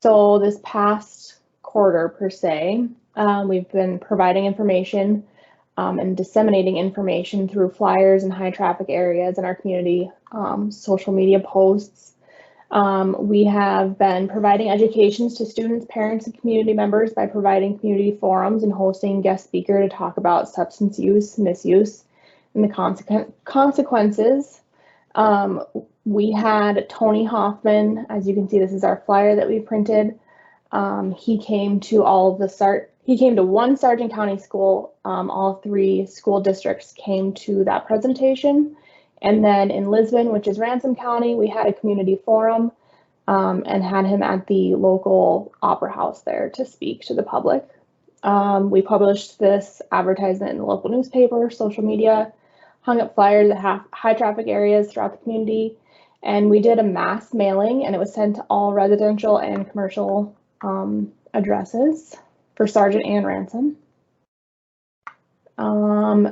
So this past quarter per se, we've been providing information and disseminating information through flyers in high traffic areas in our community, social media posts. We have been providing educations to students, parents, and community members by providing community forums and hosting guest speaker to talk about substance use, misuse, and the consequences. We had Tony Hoffman, as you can see, this is our flyer that we printed. He came to one Sargent County school. All three school districts came to that presentation, And then in Lisbon, which is Ransom County, we had a community forum and had him at the local opera house there to speak to the public. We published this advertisement in the local newspaper, social media, hung up flyers at high traffic areas throughout the community, and we did a mass mailing, and it was sent to all residential and commercial addresses for Sargent and Ransom.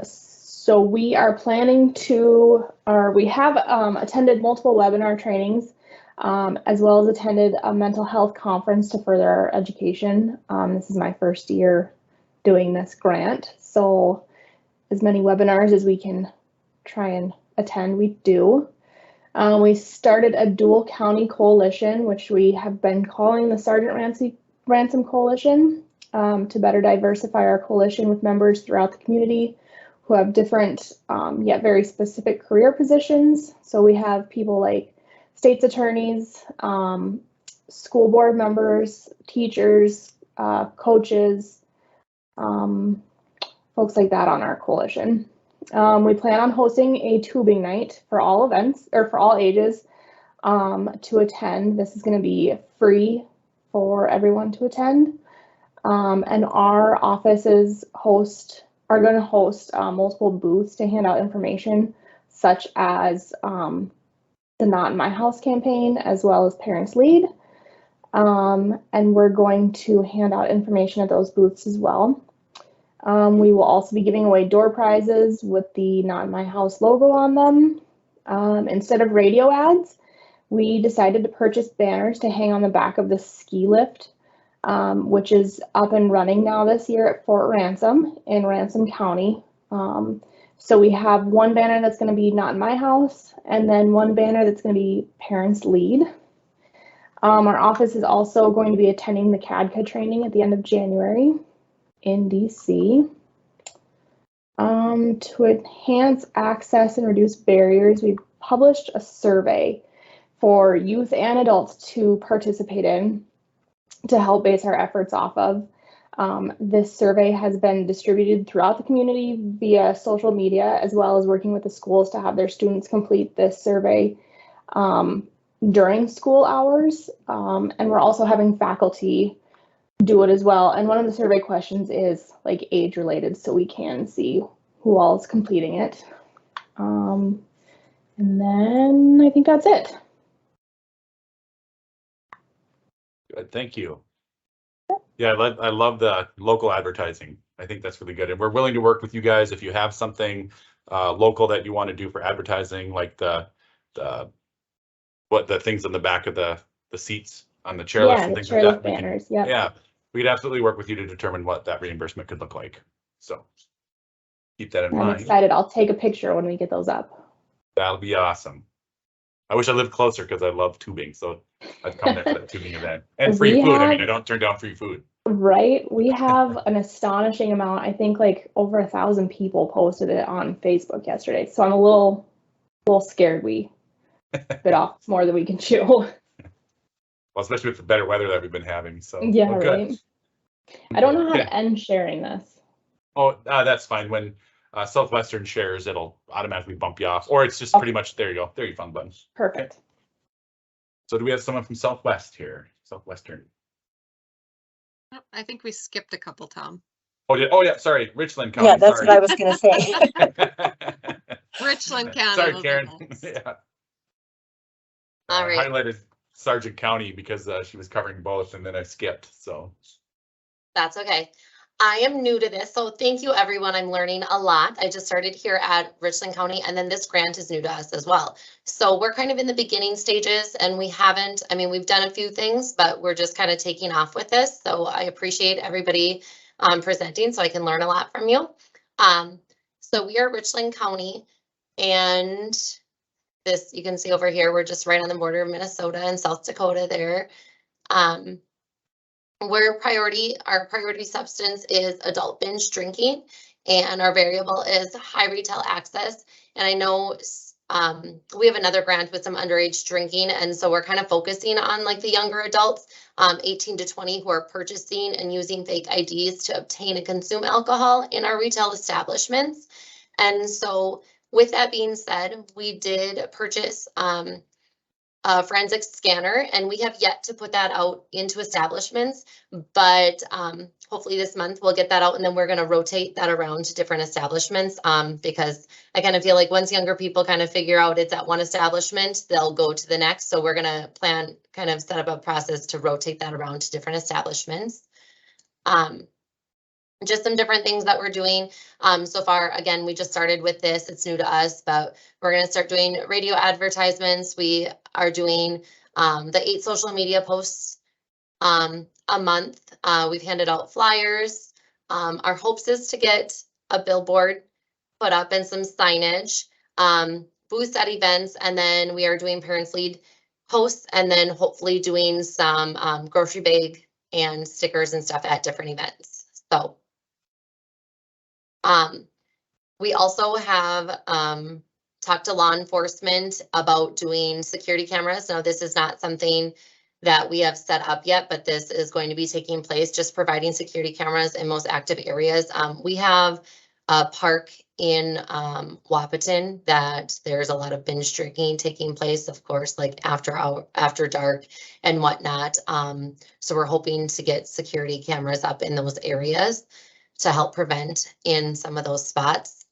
So we are planning to, or we have attended multiple webinar trainings, as well as attended a mental health conference to further our education. This is my first year doing this grant, so as many webinars as we can try and attend, we do. We started a dual county coalition, which we have been calling the Sargent Ransom Coalition, to better diversify our coalition with members throughout the community who have different yet very specific career positions. So we have people like state's attorneys, school board members, teachers, coaches, folks like that on our coalition. We plan on hosting a tubing night for all events, or for all ages to attend. This is going to be free for everyone to attend. And our offices are going to host multiple booths to hand out information, such as the Not in My House campaign, as well as Parents Lead. And we're going to hand out information at those booths as well. We will also be giving away door prizes with the Not in My House logo on them. Instead of radio ads, we decided to purchase banners to hang on the back of the ski lift, which is up and running now this year at Fort Ransom in Ransom County. So we have one banner that's going to be Not in My House, and then one banner that's going to be Parents Lead. Our office is also going to be attending the CADCA training at the end of January in DC. To enhance access and reduce barriers, we published a survey for youth and adults to participate in to help base our efforts off of. This survey has been distributed throughout the community via social media, as well as working with the schools to have their students complete this survey during school hours. And we're also having faculty do it as well. And one of the survey questions is like age related, so we can see who all is completing it. And then I think that's it. Good, thank you. Yeah, I love the local advertising. I think that's really good. And we're willing to work with you guys if you have something local that you want to do for advertising, like the things on the back of the seats on the chairlift and things like that. Banners, yeah, we'd absolutely work with you to determine what that reimbursement could look like. So keep that in mind. I'm excited. I'll take a picture when we get those up. That'll be awesome. I wish I lived closer because I love tubing, so I'd come there for that tubing event. And free food. I mean, I don't turn down free food. Right. We have an astonishing amount. I think like over 1,000 people posted it on Facebook yesterday. So I'm a little scared we bit off more than we can chew. Well, especially with the better weather that we've been having. So yeah, well, right. Good. I don't know how to end sharing this. Oh, that's fine. When Southwestern shares, it'll automatically bump you off, or it's just pretty much, there you go. There you found the button. Perfect. Okay. So do we have someone from Southwest here? Southwestern. I think we skipped a couple, Tom. Oh yeah, sorry, Richland County. Yeah, that's what I was going to say. Richland County. Sorry, Karen. Yeah. All right. Highlighted Sargent County because she was covering both, and then I skipped. So That's okay. I am new to this, so thank you, everyone. I'm learning a lot. I just started here at Richland County, and then this grant is new to us as well. So we're kind of in the beginning stages, and we've done a few things, but we're just kind of taking off with this. So I appreciate everybody presenting so I can learn a lot from you. So we are Richland County, and this, you can see over here, we're just right on the border of Minnesota and South Dakota there. Our priority substance is adult binge drinking, and our variable is high retail access. And I know we have another grant with some underage drinking, and so we're kind of focusing on like the younger adults, 18 to 20, who are purchasing and using fake IDs to obtain and consume alcohol in our retail establishments. And so With that being said, we did purchase a forensic scanner, and we have yet to put that out into establishments, but hopefully this month we'll get that out, and then we're going to rotate that around to different establishments because I kind of feel like once younger people kind of figure out it's at one establishment, they'll go to the next. So we're going to kind of set up a process to rotate that around to different establishments. Just some different things that we're doing so far. Again, we just started with this. It's new to us, but we're going to start doing radio advertisements. We are doing the 8 social media posts a month. We've handed out flyers. Our hopes is to get a billboard put up and some signage, booths at events, and then we are doing Parents Lead posts, and then hopefully doing some grocery bag and stickers and stuff at different events. So we also have talked to law enforcement about doing security cameras. Now, this is not something that we have set up yet, but this is going to be taking place, just providing security cameras in most active areas. We have a park in Wahpeton that there's a lot of binge drinking taking place, of course, like after dark and whatnot. So we're hoping to get security cameras up in those areas to help prevent in some of those spots.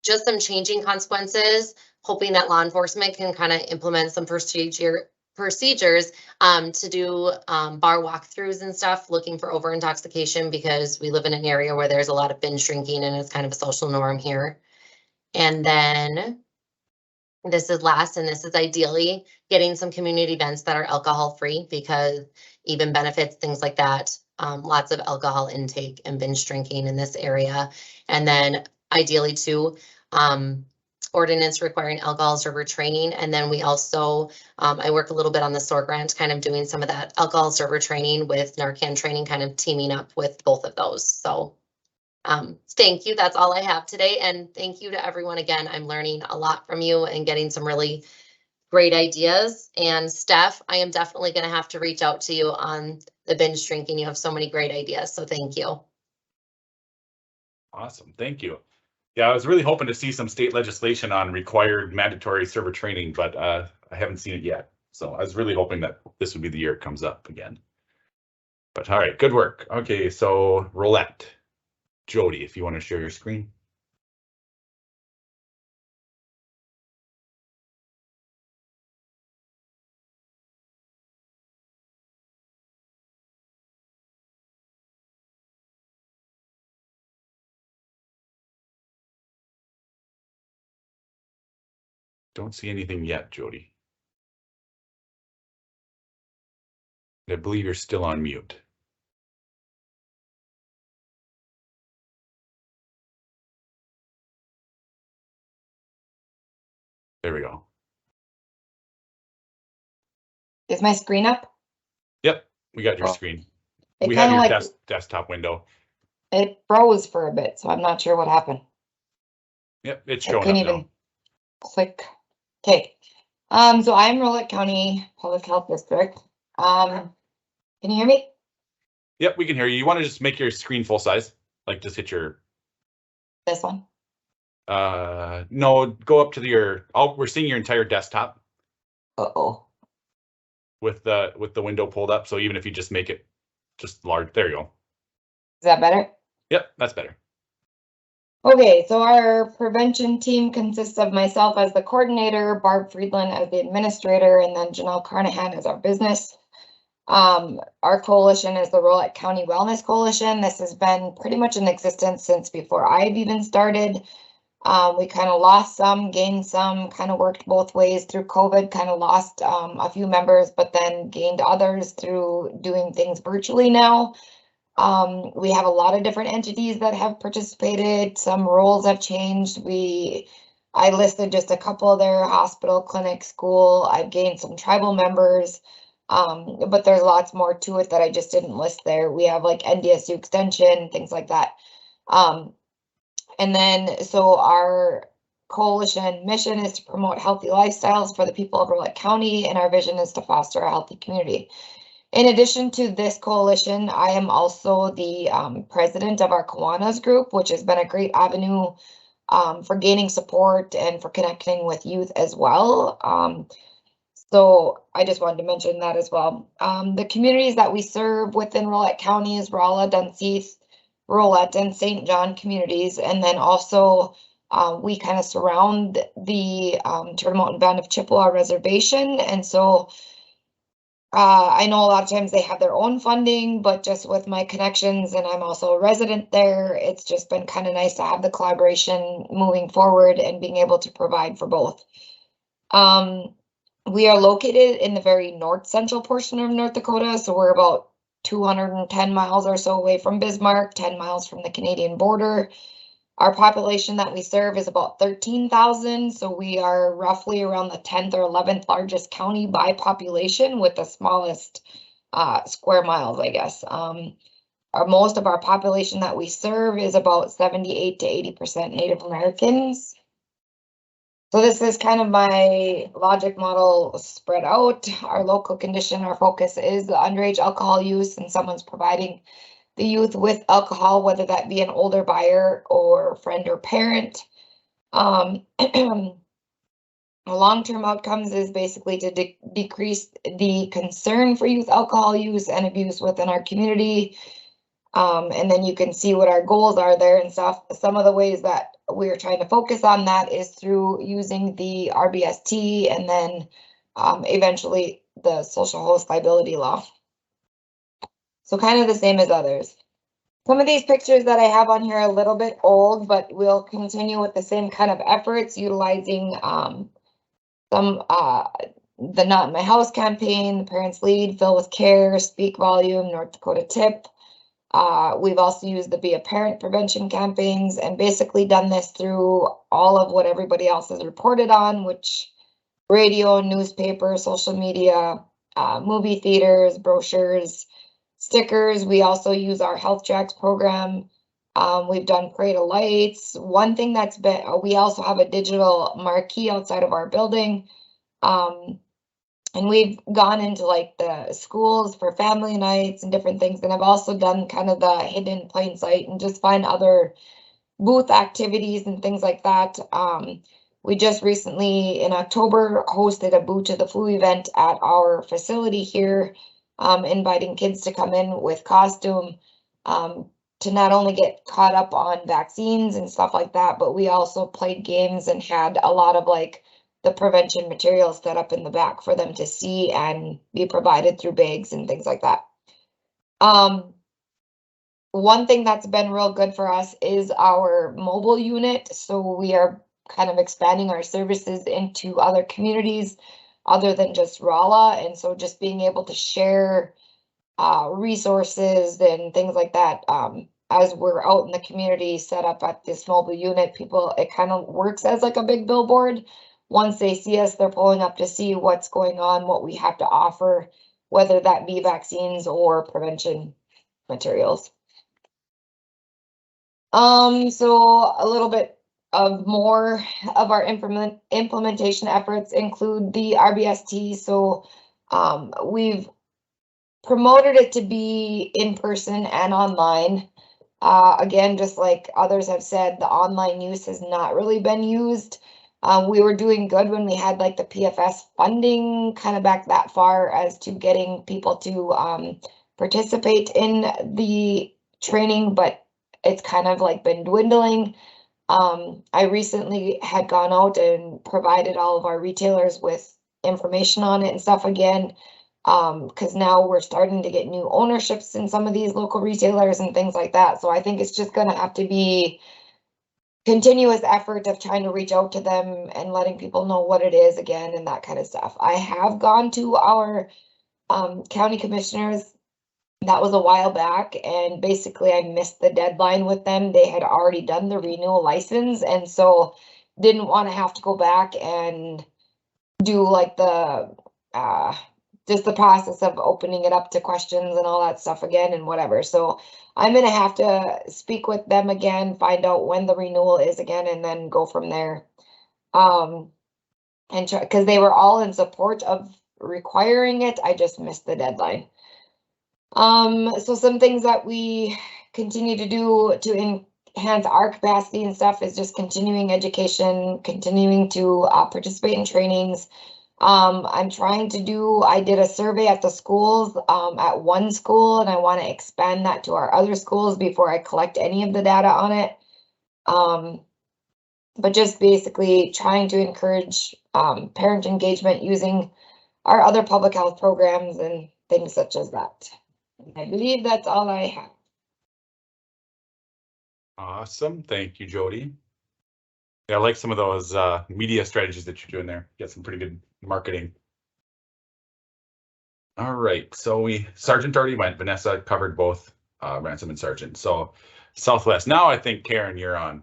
Just some changing consequences, hoping that law enforcement can kind of implement some procedures to do bar walkthroughs and stuff, looking for over intoxication, because we live in an area where there's a lot of binge drinking and it's kind of a social norm here. And then this is last, and this is ideally getting some community events that are alcohol free, because even benefits, things like that, lots of alcohol intake and binge drinking in this area. And then ideally too, ordinance requiring alcohol server training. And then we also, I work a little bit on the SOAR grant, kind of doing some of that alcohol server training with Narcan training, kind of teaming up with both of those. So thank you. That's all I have today. And thank you to everyone again. I'm learning a lot from you and getting some really great ideas. And Steph, I am definitely going to have to reach out to you on the binge drinking. You have so many great ideas. So thank you. Awesome. Thank you. Yeah, I was really hoping to see some state legislation on required mandatory server training, but I haven't seen it yet. So I was really hoping that this would be the year it comes up again. But all right, good work. Okay, so roulette. Jody, if you want to share your screen. Don't see anything yet, Jody. I believe you're still on mute. There we go. Is my screen up? Yep, we got your screen. It We have kinda your like- desktop window. It froze for a bit, so I'm not sure what happened. Yep, it's I showing couldn't up now. even click. Okay. So I'm Rolette County Public Health District. Can you hear me? Yep, we can hear you. You want to just make your screen full size? Like just hit your, This one? no, go up to your, we're seeing your entire desktop. Uh-oh. With the window pulled up. So even if you just make it just large, there you go. Is that better? Yep, that's better. Okay, so our prevention team consists of myself as the coordinator, Barb Friedland as the administrator, and then Janelle Carnahan as our business. Our coalition is the Rolette County Wellness Coalition. This has been pretty much in existence since before I've even started. We kind of lost some, gained some, kind of worked both ways through COVID, kind of lost a few members, but then gained others through doing things virtually now. We have a lot of different entities that have participated. Some roles have changed. I listed just a couple there: hospital, clinic, school. I've gained some tribal members, but there's lots more to it that I just didn't list there. We have like NDSU extension, things like that. And then, so our coalition mission is to promote healthy lifestyles for the people of Rolette County, and our vision is to foster a healthy community. In addition to this coalition, I am also the president of our Kiwanis group, which has been a great avenue for gaining support and for connecting with youth as well. So I just wanted to mention that as well. The communities that we serve within Rolette County is Rolla, Dunseith, Rolette, and St. John communities. And then also we kind of surround the Turtle Mountain Band of Chippewa Reservation. And so I know a lot of times they have their own funding, but just with my connections, and I'm also a resident there, it's just been kind of nice to have the collaboration moving forward and being able to provide for both. We are located in the very north central portion of North Dakota, so we're about 210 miles or so away from Bismarck, 10 miles from the Canadian border. Our population that we serve is about 13,000, so we are roughly around the 10th or 11th largest county by population with the smallest square miles, I guess. Most of our population that we serve is about 78 to 80% Native Americans. So this is kind of my logic model spread out. Our local condition, our focus is the underage alcohol use, and someone's providing the youth with alcohol, whether that be an older buyer or friend or parent. Long-term outcomes is basically to decrease the concern for youth alcohol use and abuse within our community. And then you can see what our goals are there and stuff. Some of the ways that we're trying to focus on that is through using the RBST and then eventually the social host liability law. So kind of the same as others. Some of these pictures that I have on here are a little bit old, but we'll continue with the same kind of efforts utilizing the Not in My House campaign, the Parents Lead, Fill with Care, Speak Volume, North Dakota Tip. We've also used the Be a Parent prevention campaigns and basically done this through all of what everybody else has reported on, which radio, newspaper, social media, movie theaters, brochures, stickers. We also use our Health Tracks program. We've done Parade of Lights. One thing that's been, we also have a digital marquee outside of our building. And we've gone into like the schools for family nights and different things. And I've also done kind of the hidden in plain sight and just find other booth activities and things like that. We just recently in October hosted a Boot to the Flu event at our facility here, inviting kids to come in with costume to not only get caught up on vaccines and stuff like that, but we also played games and had a lot of like the prevention materials set up in the back for them to see and be provided through bags and things like that. One thing that's been real good for us is our mobile unit. So we are kind of expanding our services into other communities other than just Rolla. And so just being able to share resources and things like that as we're out in the community set up at this mobile unit, people, it kind of works as like a big billboard. Once they see us, they're pulling up to see what's going on, what we have to offer, whether that be vaccines or prevention materials. So a little bit of more of our implementation efforts include the RBST. So we've promoted it to be in person and online. Again, just like others have said, the online use has not really been used. We were doing good when we had like the PFS funding kind of back that far as to getting people to participate in the training, but it's kind of like been dwindling. I recently had gone out and provided all of our retailers with information on it and stuff again, because now we're starting to get new ownerships in some of these local retailers and things like that. So I think it's just going to have to be continuous effort of trying to reach out to them and letting people know what it is again and that kind of stuff. I have gone to our county commissioners. That was a while back, and basically I missed the deadline with them. They had already done the renewal license, and so didn't want to have to go back and do like the just the process of opening it up to questions and all that stuff again and whatever. So I'm gonna have to speak with them again, find out when the renewal is again, and then go from there. And try, because they were all in support of requiring it. I just missed the deadline. So some things that we continue to do to enhance our capacity and stuff is just continuing education, continuing to participate in trainings. I did a survey at the schools, at one school, and I want to expand that to our other schools before I collect any of the data on it. But just basically trying to encourage parent engagement using our other public health programs and things such as that. I believe that's all I have. Awesome. Thank you, Jody. Yeah, I like some of those media strategies that you're doing there. Get some pretty good marketing. All right, so Sergeant already went. Vanessa covered both Ransom and Sergeant. So Southwest. Now I think Karen, you're on.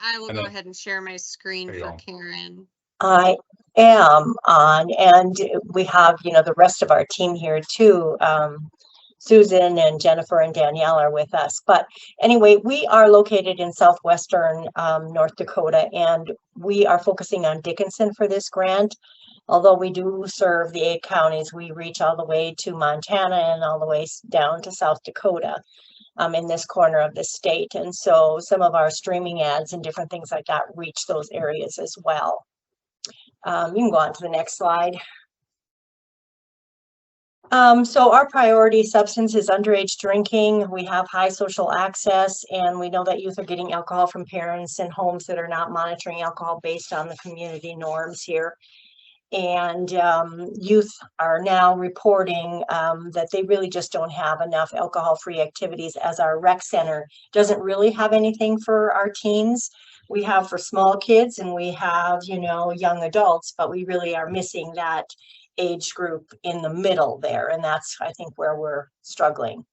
I will go ahead and share my screen for Karen. I am on, and we have, the rest of our team here too. Susan and Jennifer and Danielle are with us. But anyway, we are located in southwestern North Dakota, and we are focusing on Dickinson for this grant. Although we do serve the 8 counties, we reach all the way to Montana and all the way down to South Dakota in this corner of the state. And so some of our streaming ads and different things like that reach those areas as well. You can go on to the next slide. So our priority substance is underage drinking. We have high social access, and we know that youth are getting alcohol from parents in homes that are not monitoring alcohol based on the community norms here. And youth are now reporting that they really just don't have enough alcohol-free activities, as our rec center doesn't really have anything for our teens. We have for small kids and we have, young adults, but we really are missing that age group in the middle there. And that's, I think, where we're struggling.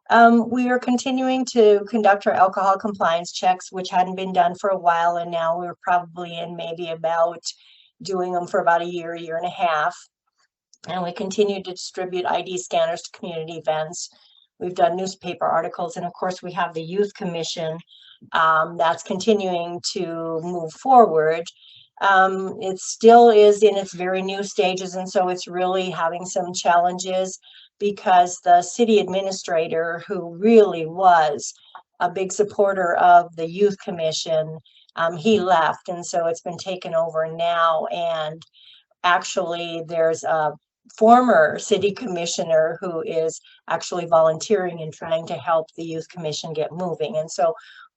We are continuing to conduct our alcohol compliance checks, which hadn't been done for a while. And now we're probably in maybe about doing them for about a year and a half. And we continue to distribute ID scanners to community events. We've done newspaper articles, and of course we have the Youth Commission that's continuing to move forward. It still is in its very new stages, and so it's really having some challenges because the city administrator, who really was a big supporter of the Youth Commission, he left, and so it's been taken over now. And actually there's a former city commissioner who is actually volunteering and trying to help the Youth Commission get moving. And so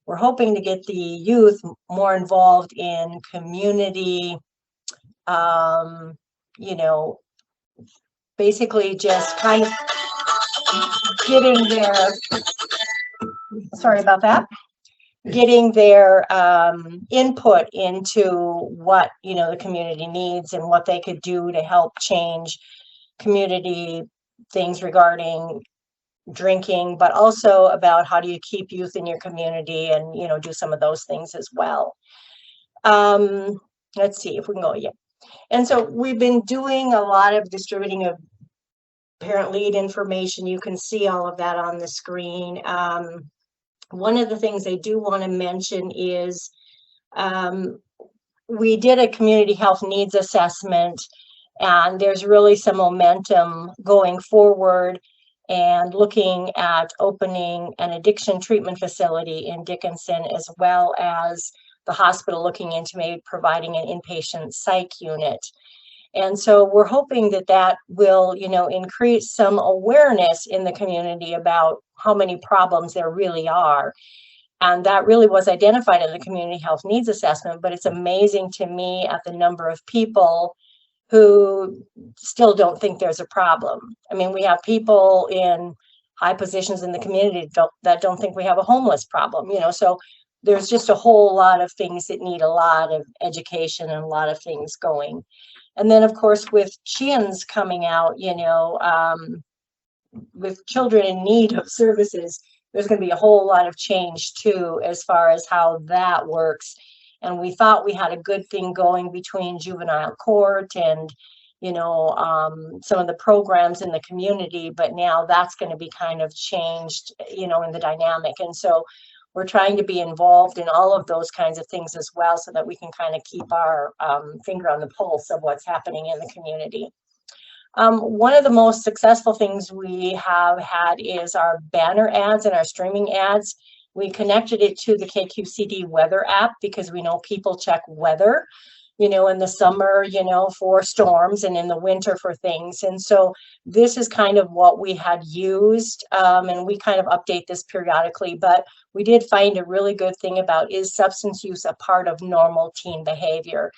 we're hoping to get the youth more involved in community, basically just kind of getting their, sorry about that, getting their input into what, the community needs and what they could do to help change community things regarding drinking, but also about how do you keep youth in your community and, do some of those things as well. Let's see if we can go, yeah. And so we've been doing a lot of distributing of parent lead information. You can see all of that on the screen. One of the things I do want to mention is we did a community health needs assessment, and there's really some momentum going forward and looking at opening an addiction treatment facility in Dickinson, as well as the hospital looking into maybe providing an inpatient psych unit. And so we're hoping that that will, increase some awareness in the community about how many problems there really are. And that really was identified in the community health needs assessment, but it's amazing to me at the number of people who still don't think there's a problem. I mean, we have people in high positions in the community that don't think we have a homeless problem, so there's just a whole lot of things that need a lot of education and a lot of things going. And then, of course, with CHINs coming out, with children in need of services, there's going to be a whole lot of change too, as far as how that works. And we thought we had a good thing going between juvenile court and, some of the programs in the community, but now that's going to be kind of changed, in the dynamic. And so we're trying to be involved in all of those kinds of things as well, so that we can kind of keep our finger on the pulse of what's happening in the community. One of the most successful things we have had is our banner ads and our streaming ads. We connected it to the KQCD weather app because we know people check weather, you know, in the summer, you know, for storms and in the winter for things. And so this is kind of what we had used, and we kind of update this periodically, but we did find a really good thing about, is substance use a part of normal teen behavior?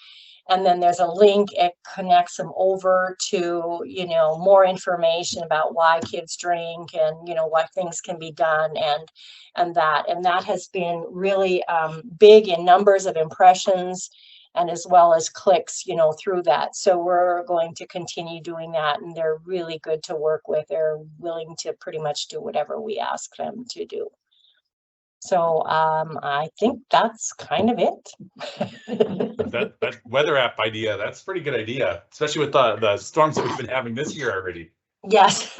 And then there's a link, it connects them over to, you know, more information about why kids drink and, you know, what things can be done and that has been really big in numbers of impressions and as well as clicks, you know, through that. So we're going to continue doing that, and they're really good to work with. They're willing to pretty much do whatever we ask them to do. So I think that's kind of it. that weather app idea, that's a pretty good idea, especially with the storms that we've been having this year already. Yes.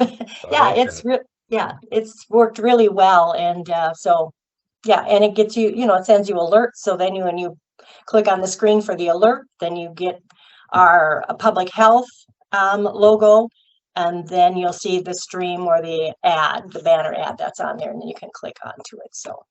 Yeah, it's worked really well. And so, yeah, and it gets you, you know, it sends you alerts. So then when you click on the screen for the alert, then you get our public health logo, and then you'll see the stream or the ad, the banner ad that's on there, and then you can click onto it. So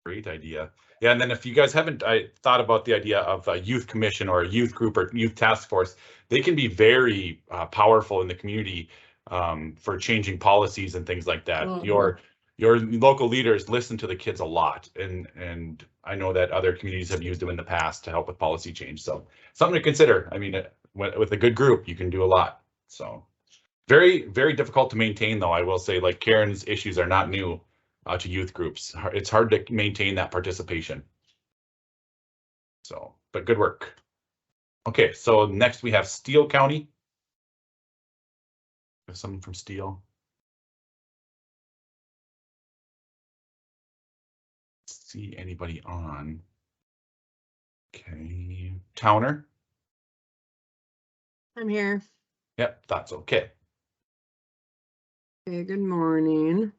great idea. Yeah, and then if you guys haven't thought about the idea of a youth commission or a youth group or youth task force, they can be very powerful in the community for changing policies and things like that. Mhm. Your local leaders listen to the kids a lot, and I know that other communities have used them in the past to help with policy change. So something to consider. I mean, with a good group, you can do a lot. So very, very difficult to maintain, though. I will say, like, Karen's issues are not new to youth groups. It's hard to maintain that participation. So, but good work. Okay, so next we have Steele County. There's someone from Steele. See anybody on? Okay, Towner. I'm here. Yep, that's okay. Okay, good morning.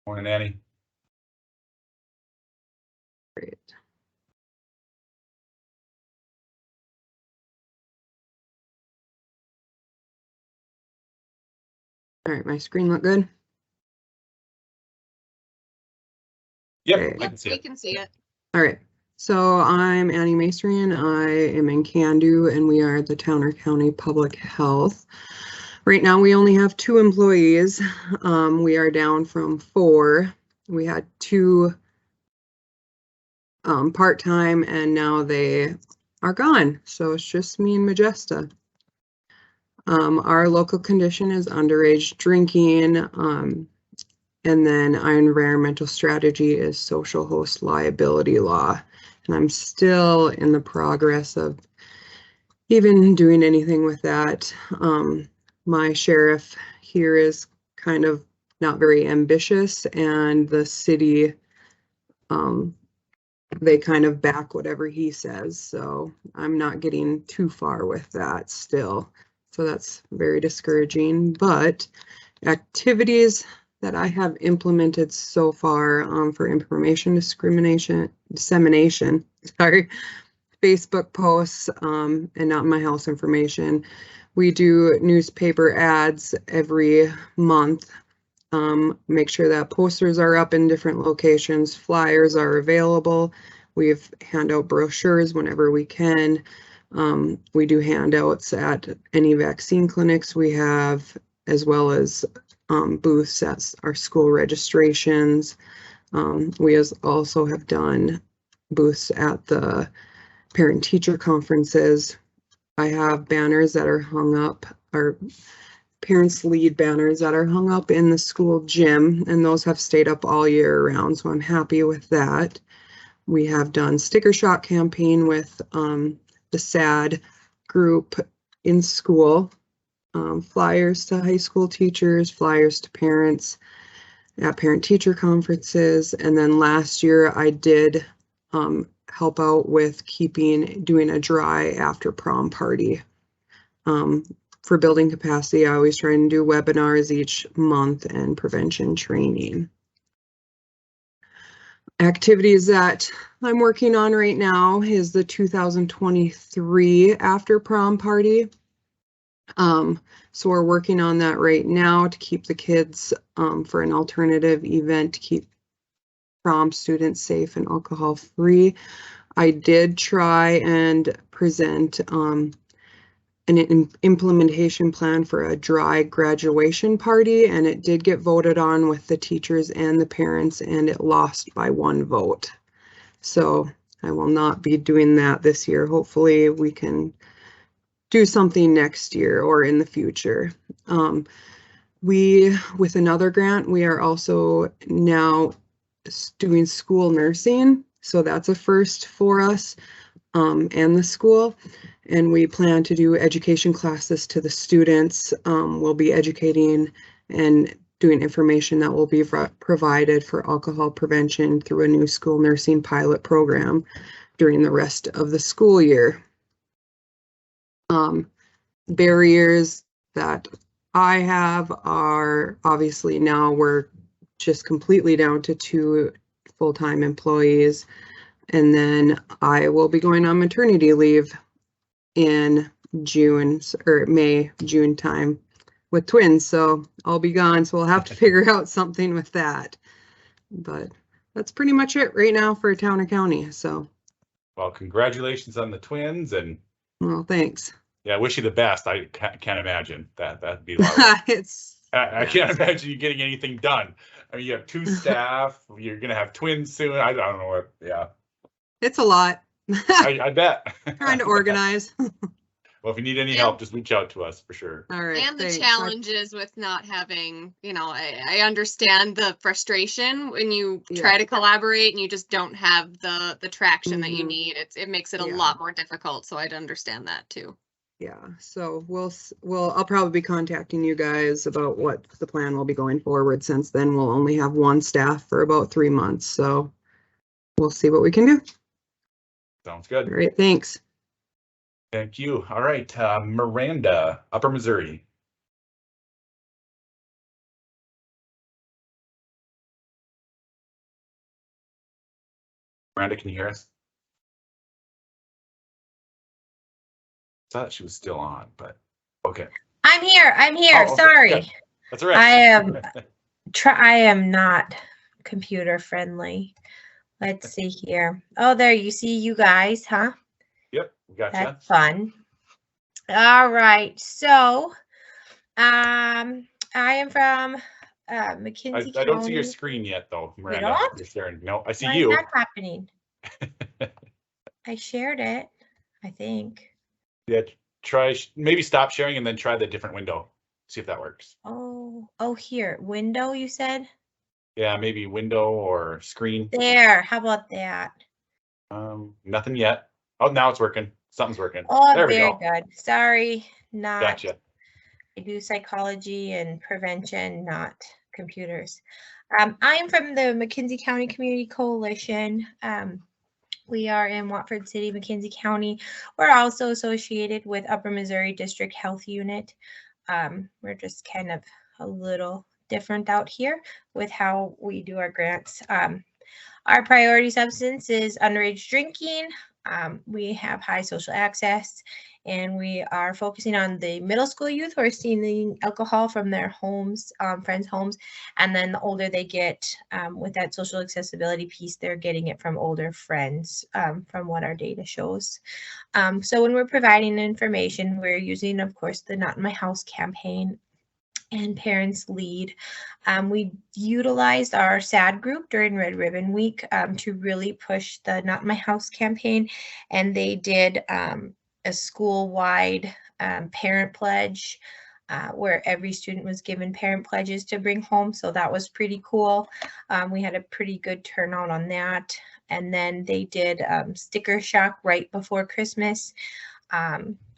Morning, Annie. Great. All right, my screen look good? Yep, Okay. I can see We it. can see it. All right, so I'm Annie Masterian. I am in Candu, and we are the Towner County Public Health. Right now, we only have 2 employees. We are down from 4. We had 2 part-time, and now they are gone. So it's just me and Majesta. Our local condition is underage drinking. And then our environmental strategy is social host liability law. And I'm still in the progress of even doing anything with that. My sheriff here is kind of not very ambitious, and the city, they kind of back whatever he says. So I'm not getting too far with that still. So that's very discouraging, but activities that I have implemented so far for information dissemination, sorry, Facebook posts and not my house information. We do newspaper ads every month. Make sure that posters are up in different locations, flyers are available. We've hand out brochures whenever we can. We do handouts at any vaccine clinics we have, as well as booths at our school registrations. We also have done booths at the parent-teacher conferences. I have banners that are hung up, or parents lead banners that are hung up in the school gym, and those have stayed up all year round, so I'm happy with that. We have done sticker shock campaign with the SAD group in school. Flyers to high school teachers, flyers to parents at parent-teacher conferences. And then last year I did help out with doing a dry after prom party. For building capacity, I always try and do webinars each month and prevention training. Activities that I'm working on right now is the 2023 after prom party. So we're working on that right now to keep the kids for an alternative event to keep prom students safe and alcohol free. I did try and present an implementation plan for a dry graduation party, and it did get voted on with the teachers and the parents, and it lost by 1 vote. So I will not be doing that this year. Hopefully we can do something next year or in the future. With another grant, we are also now doing school nursing. So that's a first for us and the school. And we plan to do education classes to the students. We'll be educating and doing information that will be provided for alcohol prevention through a new school nursing pilot program during the rest of the school year. Barriers that I have are obviously now we're just completely down to 2 full-time employees, and then I will be going on maternity leave in June or May, June time with twins, so I'll be gone, so we'll have to figure out something with that. But that's pretty much it right now for Towner County. So well, congratulations on the twins, and well, thanks. Yeah, I wish you the best. I can't imagine that'd be a lot of work. I can't imagine you getting anything done. I mean, you have 2 staff. You're gonna have twins soon. I don't know what. Yeah, it's a lot. I bet. Trying to organize. Well, if you need any help, just reach out to us for sure. All right. And the challenges with not having, you know, I understand the frustration when you try to collaborate and you just don't have the traction that you need. It makes it a lot more difficult. So I'd understand that too. Yeah, so I'll probably be contacting you guys about what the plan will be going forward, since then we'll only have 1 staff for about 3 months. So we'll see what we can do. Sounds good. All right, thanks. Thank you. All right, Miranda, Upper Missouri. Miranda, can you hear us? Thought she was still on, but okay. I'm here. Oh, okay. Sorry. Good. That's all right. I am not computer friendly. Let's see here. Oh, there you see you guys, huh? Yep, we got you. That's fun. All right. So, I am from McKinsey County. I don't see your screen yet, though, Miranda. You don't? You're sharing. No, I see Why you. is that happening? I shared it, I think. Yeah, maybe stop sharing and then try the different window. See if that works. Oh, here. Window, you said? Yeah, maybe window or screen. There. How about that? Nothing yet. Oh, now it's working. Something's working. Oh, there we very go. good. Sorry, not. Gotcha. I do psychology and prevention, not computers. I am from the McKinsey County Community Coalition. We are in Watford City, McKinsey County. We're also associated with Upper Missouri District Health Unit. We're just kind of a little different out here with how we do our grants. Our priority substance is underage drinking. We have high social access, and we are focusing on the middle school youth who are stealing alcohol from their homes, friends' homes, and then the older they get with that social accessibility piece, they're getting it from older friends, from what our data shows. So when we're providing information, we're using, of course, the Not in My House campaign and Parents Lead. We utilized our SAD group during Red Ribbon Week to really push the Not in My House campaign, and they did a school-wide parent pledge where every student was given parent pledges to bring home, so that was pretty cool. We had a pretty good turnout on that, and then they did sticker shock right before Christmas.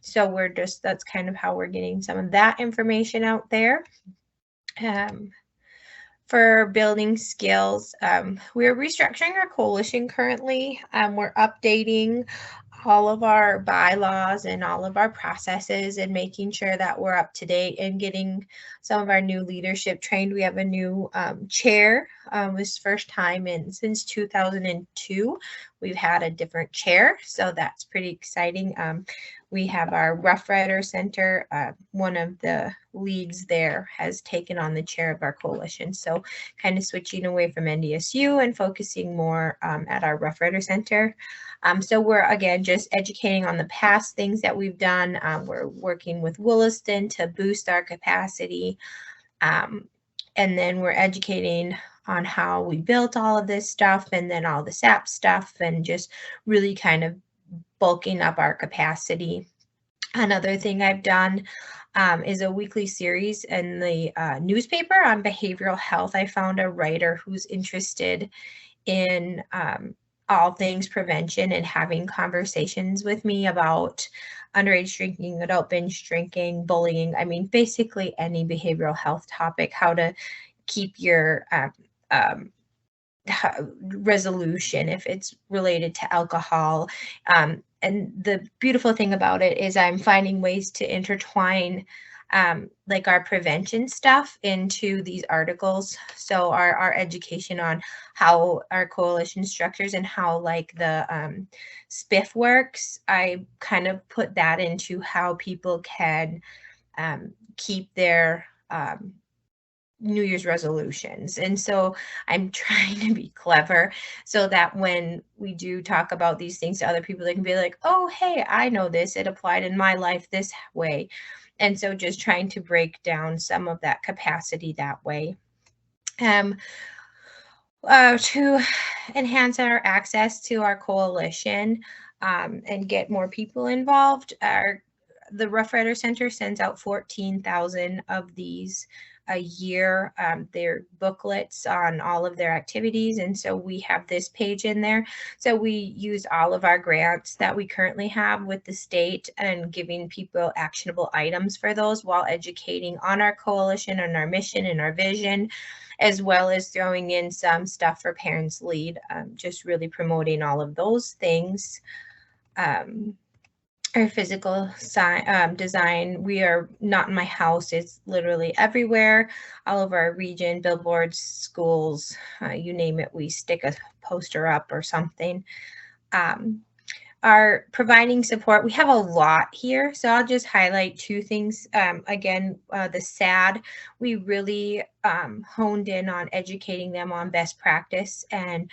So that's kind of how we're getting some of that information out there. For building skills, we're restructuring our coalition currently. We're updating all of our bylaws and all of our processes and making sure that we're up to date and getting some of our new leadership trained. We have a new chair was first time since 2002. We've had a different chair, so that's pretty exciting. We have our Rough Rider Center. One of the leads there has taken on the chair of our coalition. So kind of switching away from NDSU and focusing more at our Rough Rider Center. So we're, again, just educating on the past things that we've done. We're working with Williston to boost our capacity. And then we're educating on how we built all of this stuff and then all the SAP stuff and just really kind of bulking up our capacity. Another thing I've done is a weekly series in the newspaper on behavioral health. I found a writer who's interested in all things prevention and having conversations with me about underage drinking, adult binge drinking, bullying. I mean, basically any behavioral health topic, how to keep your resolution if it's related to alcohol. And the beautiful thing about it is I'm finding ways to intertwine like our prevention stuff into these articles. So our education on how our coalition structures and how like the SPIF works, I kind of put that into how people can keep their New Year's resolutions. And so I'm trying to be clever so that when we do talk about these things to other people, they can be like, oh, hey, I know this. It applied in my life this way. And so just trying to break down some of that capacity that way. To enhance our access to our coalition and get more people involved, the Rough Rider Center sends out 14,000 of these a year. They're booklets on all of their activities. And so we have this page in there. So we use all of our grants that we currently have with the state and giving people actionable items for those while educating on our coalition and our mission and our vision, as well as throwing in some stuff for Parents Lead, just really promoting all of those things. Our physical design, we are not in my house, it's literally everywhere, all over our region, billboards, schools, you name it, we stick a poster up or something. Our providing support, we have a lot here, so I'll just highlight two things. Again, the SAD, we really honed in on educating them on best practice and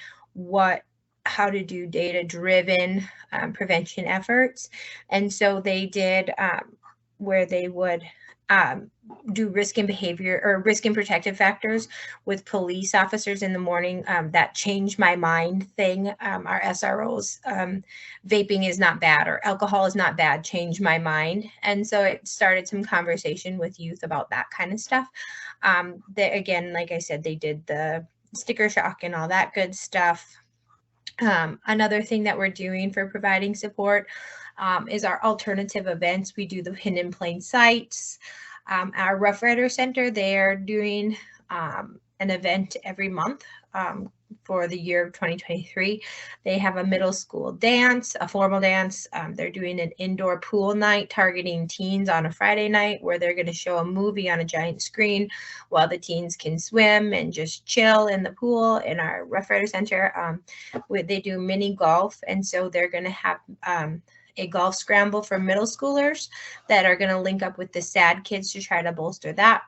how to do data-driven prevention efforts. And so they did where they would do risk and behavior or risk and protective factors with police officers in the morning. That changed my mind thing. Our SROs, vaping is not bad or alcohol is not bad, changed my mind. And so it started some conversation with youth about that kind of stuff. They, again, like I said, they did the sticker shock and all that good stuff. Another thing that we're doing for providing support is our alternative events. We do the Hidden in Plain Sights. Our Rough Rider Center, they're doing an event every month for the year of 2023. They have a middle school dance, a formal dance. They're doing an indoor pool night targeting teens on a Friday night where they're going to show a movie on a giant screen while the teens can swim and just chill in the pool. In our Rough Rider Center, they do mini golf, and so they're going to have a golf scramble for middle schoolers that are going to link up with the SAD kids to try to bolster that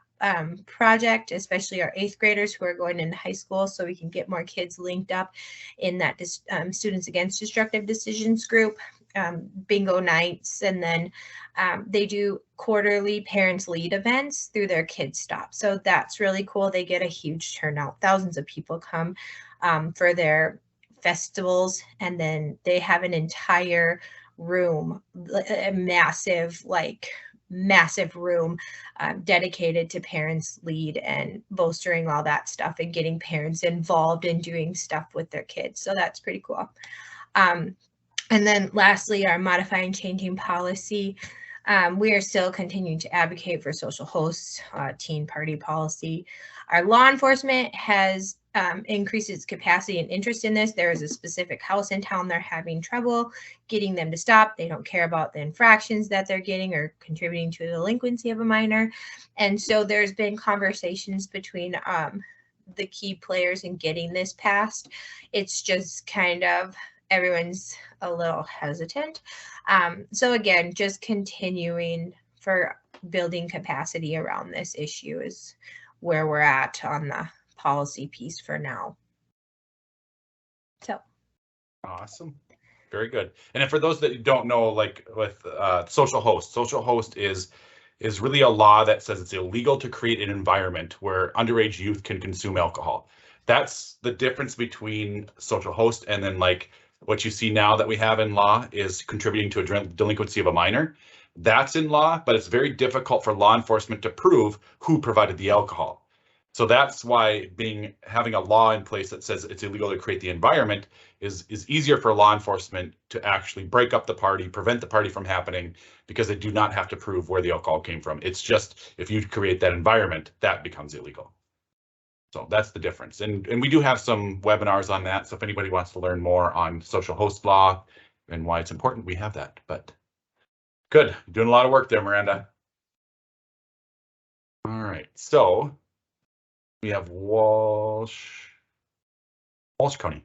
project, especially our 8th graders who are going into high school, so we can get more kids linked up in that Students Against Destructive Decisions group. Bingo nights, and then they do quarterly Parents Lead events through their Kids Stop. So that's really cool. They get a huge turnout. Thousands of people come for their festivals, and then they have an entire room, a massive room dedicated to Parents Lead and bolstering all that stuff and getting parents involved in doing stuff with their kids. So that's pretty cool. And then lastly, our modifying changing policy. We are still continuing to advocate for social hosts, teen party policy. Our law enforcement has increased its capacity and interest in this. There is a specific house in town they're having trouble getting them to stop. They don't care about the infractions that they're getting or contributing to the delinquency of a minor. And so there's been conversations between the key players in getting this passed. It's just kind of everyone's a little hesitant. So again, just continuing for building capacity around this issue is where we're at on the policy piece for now. So. Awesome. Very good. And for those that don't know, like with social host is really a law that says it's illegal to create an environment where underage youth can consume alcohol. That's the difference between social host and then like what you see now that we have in law is contributing to a delinquency of a minor. That's in law, but it's very difficult for law enforcement to prove who provided the alcohol. So that's why having a law in place that says it's illegal to create the environment is easier for law enforcement to actually break up the party, prevent the party from happening, because they do not have to prove where the alcohol came from. It's just if you create that environment, that becomes illegal. So that's the difference. And we do have some webinars on that. So if anybody wants to learn more on social host law and why it's important, we have that. But good, you're doing a lot of work there, Miranda. All right, so we have Walsh County.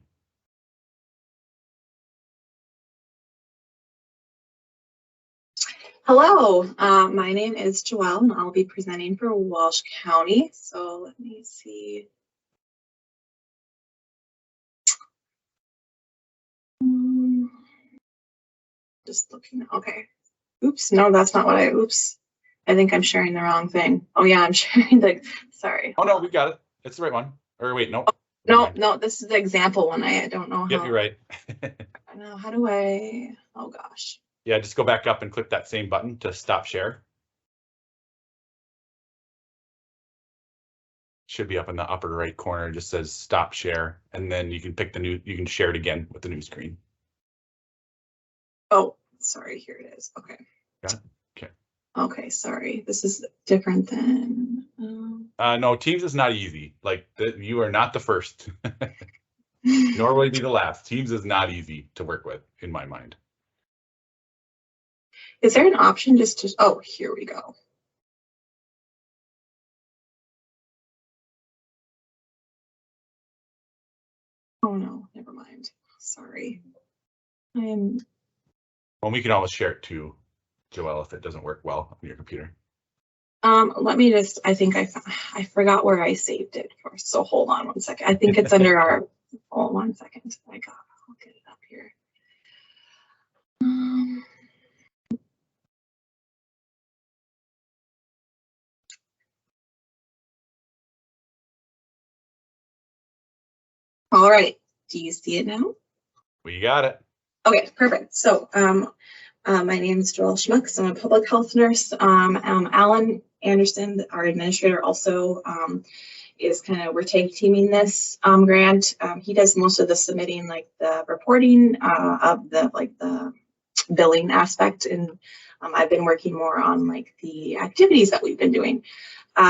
Hello, my name is Joelle and I'll be presenting for Walsh County. So let me see. Just looking, okay. Oops, no, that's not what oops. I think I'm sharing the wrong thing. Oh yeah, I'm sharing sorry. Oh no, we got it. It's the right one. Or wait, no. No, this is the example one. I don't know how. Yep, you're right. I know, how do I, oh gosh. Yeah, just go back up and click that same button to stop share. Should be up in the upper right corner. It just says stop share, and then you can pick you can share it again with the new screen. Oh, sorry, here it is. Okay. Got it? Okay. Okay, sorry. This is different than. No, Teams is not easy. Like you are not the first, nor will you be the last. Teams is not easy to work with, in my mind. Is there an option just to, oh, here we go. Oh no, never mind. Sorry. Well, we can always share it too, Joelle, if it doesn't work well on your computer. Let me just, I think I forgot where I saved it for, so hold on one second. I think it's under our, hold 1 second. I'll get it up here. All right, do you see it now? We got it. Okay, perfect. So my name is Joelle Schmucks. I'm a public health nurse. Alan Anderson, our administrator, also is we're tag teaming this grant. He does most of the submitting, like the reporting of the billing aspect, and I've been working more on like the activities that we've been doing.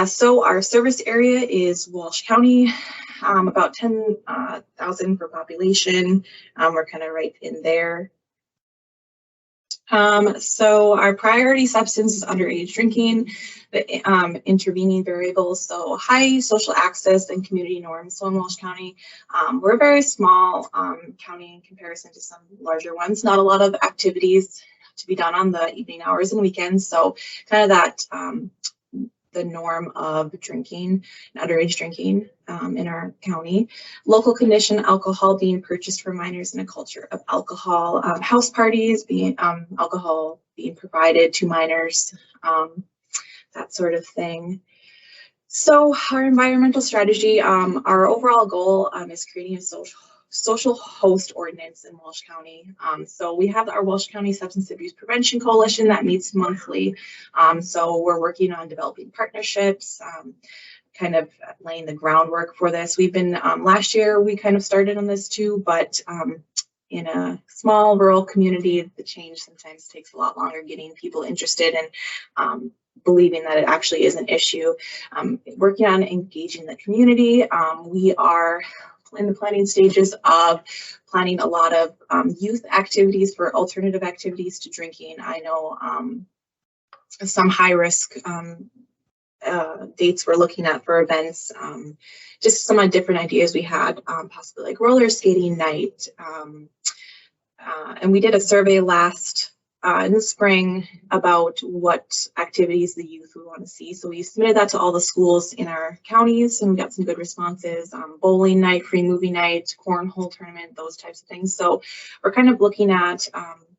So our service area is Walsh County, about 10,000 per population. We're kind of right in there. So our priority substance is underage drinking, the intervening variables, so high social access and community norms. So in Walsh County, we're a very small county in comparison to some larger ones. Not a lot of activities to be done on the evening hours and weekends. So kind of that the norm of drinking, underage drinking in our county. Local condition alcohol being purchased for minors in a culture of alcohol. House parties being alcohol being provided to minors, that sort of thing. So our environmental strategy, our overall goal is creating a social host ordinance in Walsh County. So we have our Walsh County Substance Abuse Prevention Coalition that meets monthly. So we're working on developing partnerships, kind of laying the groundwork for this. We've been, last year we kind of started on this too, but in a small rural community, the change sometimes takes a lot longer getting people interested and believing that it actually is an issue. Working on engaging the community. We are in the planning stages of planning a lot of youth activities for alternative activities to drinking. I know some high risk dates we're looking at for events. Just some different ideas we had, possibly like roller skating night. And we did a survey last in the spring about what activities the youth would want to see. So we submitted that to all the schools in our counties, and we got some good responses. Bowling night, free movie night, cornhole tournament, those types of things. So we're kind of looking at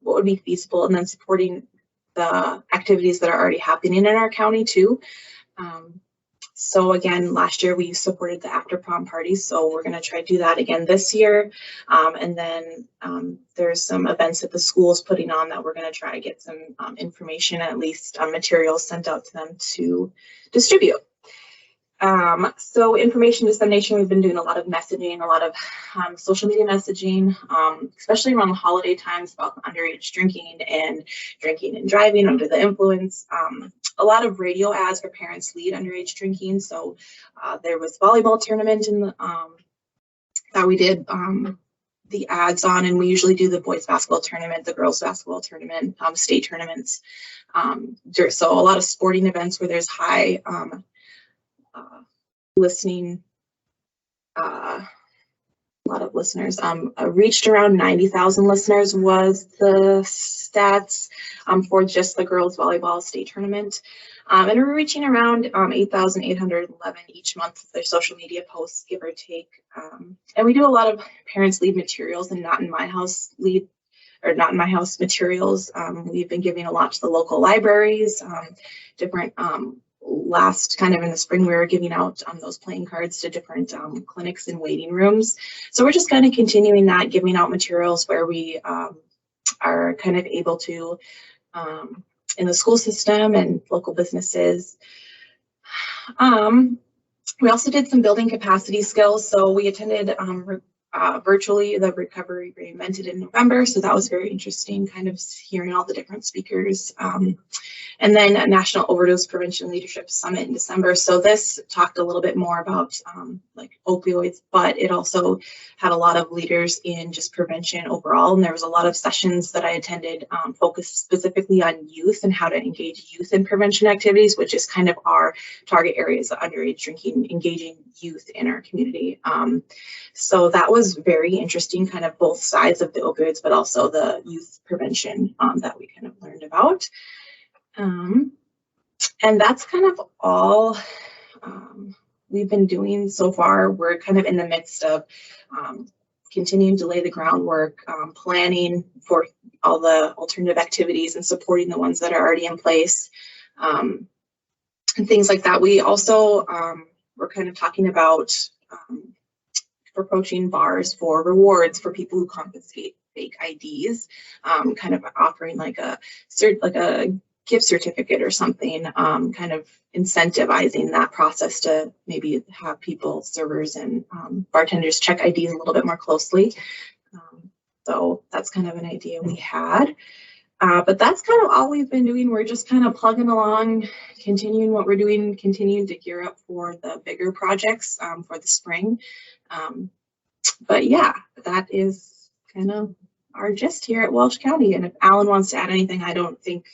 what would be feasible, and then supporting the activities that are already happening in our county too. So again, last year we supported the after prom parties, so we're going to try to do that again this year. And then there's some events that the school's putting on that we're going to try to get some information, at least materials sent out to them to distribute. So information dissemination, we've been doing a lot of messaging, a lot of social media messaging, especially around the holiday times about underage drinking and driving under the influence. A lot of radio ads for parents lead underage drinking. So there was volleyball tournament in the, that we did the ads on, and we usually do the boys basketball tournament, the girls basketball tournament, state tournaments. So a lot of sporting events where there's high listening, a lot of listeners. Reached around 90,000 listeners was the stats for just the girls volleyball state tournament. And we're reaching around 8,811 each month with their social media posts, give or take. And we do a lot of parents lead materials and not in my house lead, or not in my house materials. We've been giving a lot to the local libraries, different last kind of in the spring, we were giving out those playing cards to different clinics and waiting rooms. So we're just kind of continuing that, giving out materials where we are kind of able to in the school system and local businesses. We also did some building capacity skills. So we attended virtually the Recovery Reinvented in November. So that was very interesting, kind of hearing all the different speakers. And then a National Overdose Prevention Leadership Summit in December. So this talked a little bit more about like opioids, but it also had a lot of leaders in just prevention overall. And there was a lot of sessions that I attended focused specifically on youth and how to engage youth in prevention activities, which is kind of our target areas of underage drinking, engaging youth in our community. So that was very interesting, kind of both sides of the opioids, but also the youth prevention that we kind of learned about. And that's kind of all we've been doing so far. We're kind of in the midst of continuing to lay the groundwork, planning for all the alternative activities and supporting the ones that are already in place, and things like that. We also we're kind of talking about approaching bars for rewards for people who confiscate fake IDs, kind of offering like a gift certificate or something, kind of incentivizing that process to maybe have people, servers and bartenders check IDs a little bit more closely. So that's kind of an idea we had. But that's kind of all we've been doing. We're just kind of plugging along, continuing what we're doing, continuing to gear up for the bigger projects for the spring. But yeah, that is kind of our gist here at Walsh County. And if Alan wants to add anything, I don't think,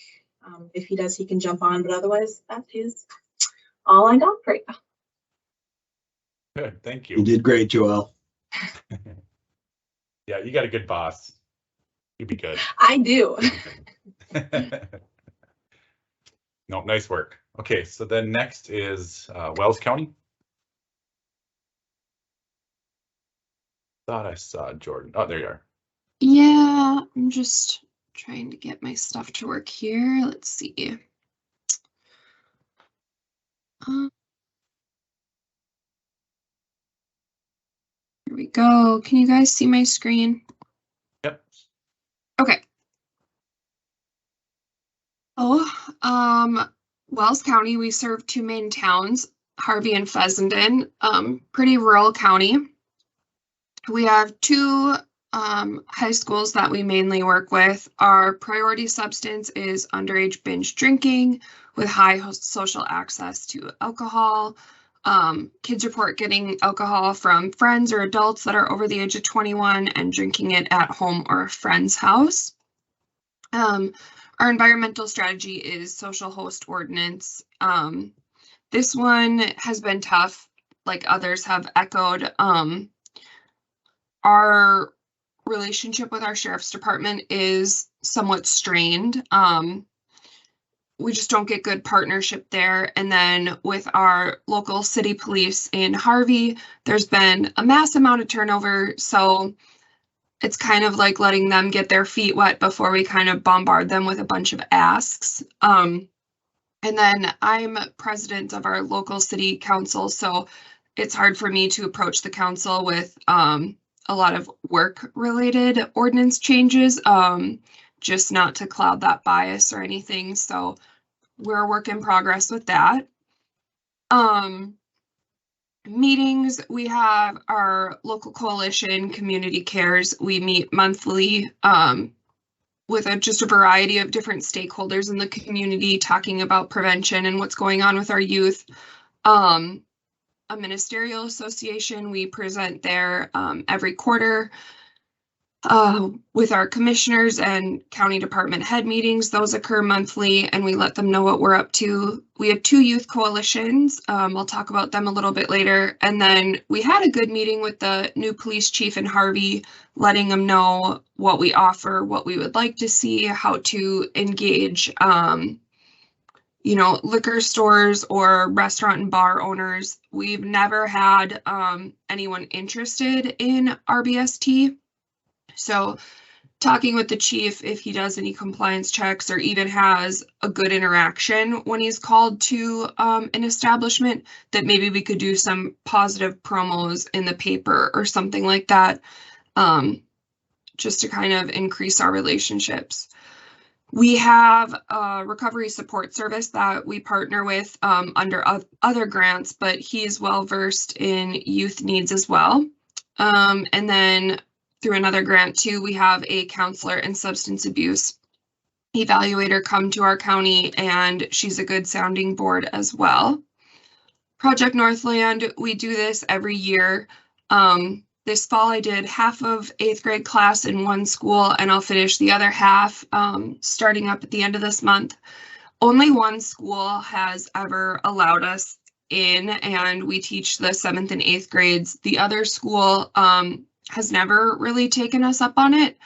if he does, he can jump on, but otherwise that is all I got for you. Good, thank you. You did great, Joelle. Yeah, you got a good boss. You'd be good. I do. No, nice work. Okay, so then next is Wells County. Thought I saw Jordan. Oh, there you are. Yeah, I'm just trying to get my stuff to work here. Let's see. Here we go. Can you guys see my screen? Yep. Okay. Wells County, we serve two main towns, Harvey and Fessenden, pretty rural county. We have two high schools that we mainly work with. Our priority substance is underage binge drinking with high social access to alcohol. Kids report getting alcohol from friends or adults that are over the age of 21 and drinking it at home or a friend's house. Our environmental strategy is social host ordinance. This one has been tough, like others have echoed. Our relationship with our sheriff's department is somewhat strained. We just don't get good partnership there. And then with our local city police in Harvey, there's been a mass amount of turnover. So it's kind of like letting them get their feet wet before we kind of bombard them with a bunch of asks. And then I'm president of our local city council, so it's hard for me to approach the council with a lot of work-related ordinance changes, just not to cloud that bias or anything. So we're a work in progress with that. Meetings, we have our local coalition, Community Cares. We meet monthly with just a variety of different stakeholders in the community talking about prevention and what's going on with our youth. A ministerial association, we present there every quarter with our commissioners, and county department head meetings. Those occur monthly and we let them know what we're up to. We have 2 youth coalitions. I'll talk about them a little bit later. And then we had a good meeting with the new police chief in Harvey, letting them know what we offer, what we would like to see, how to engage you know, liquor stores or restaurant and bar owners. We've never had anyone interested in RBST. So talking with the chief, if he does any compliance checks or even has a good interaction when he's called to an establishment, that maybe we could do some positive promos in the paper or something like that, just to kind of increase our relationships. We have a recovery support service that we partner with under other grants, but he is well versed in youth needs as well. And then through another grant too, we have a counselor and substance abuse evaluator come to our county, and she's a good sounding board as well. Project Northland, we do this every year. This fall I did half of 8th grade class in one school, and I'll finish the other half starting up at the end of this month. Only one school has ever allowed us in, and we teach the 7th and 8th grades. The other school has never really taken us up on it.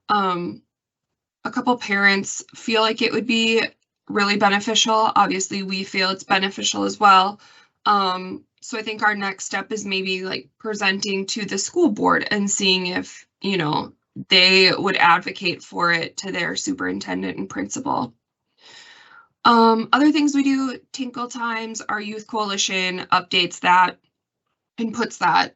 A couple parents feel like it would be really beneficial. Obviously, we feel it's beneficial as well. So I think our next step is maybe like presenting to the school board and seeing if, you know, they would advocate for it to their superintendent and principal. Other things we do, Tinkle Times, our youth coalition updates that and puts that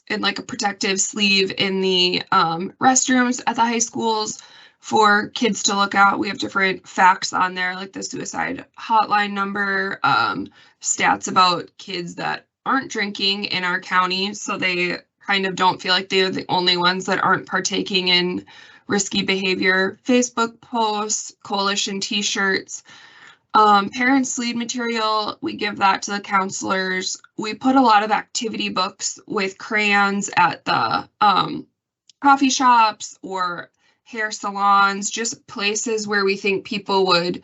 in like a protective sleeve in the restrooms at the high schools for kids to look at. We have different facts on there, like the suicide hotline number, stats about kids that aren't drinking in our county, so they kind of don't feel like they're the only ones that aren't partaking in risky behavior. Facebook posts, coalition t-shirts, parents lead material, we give that to the counselors. We put a lot of activity books with crayons at the coffee shops or hair salons, just places where we think people would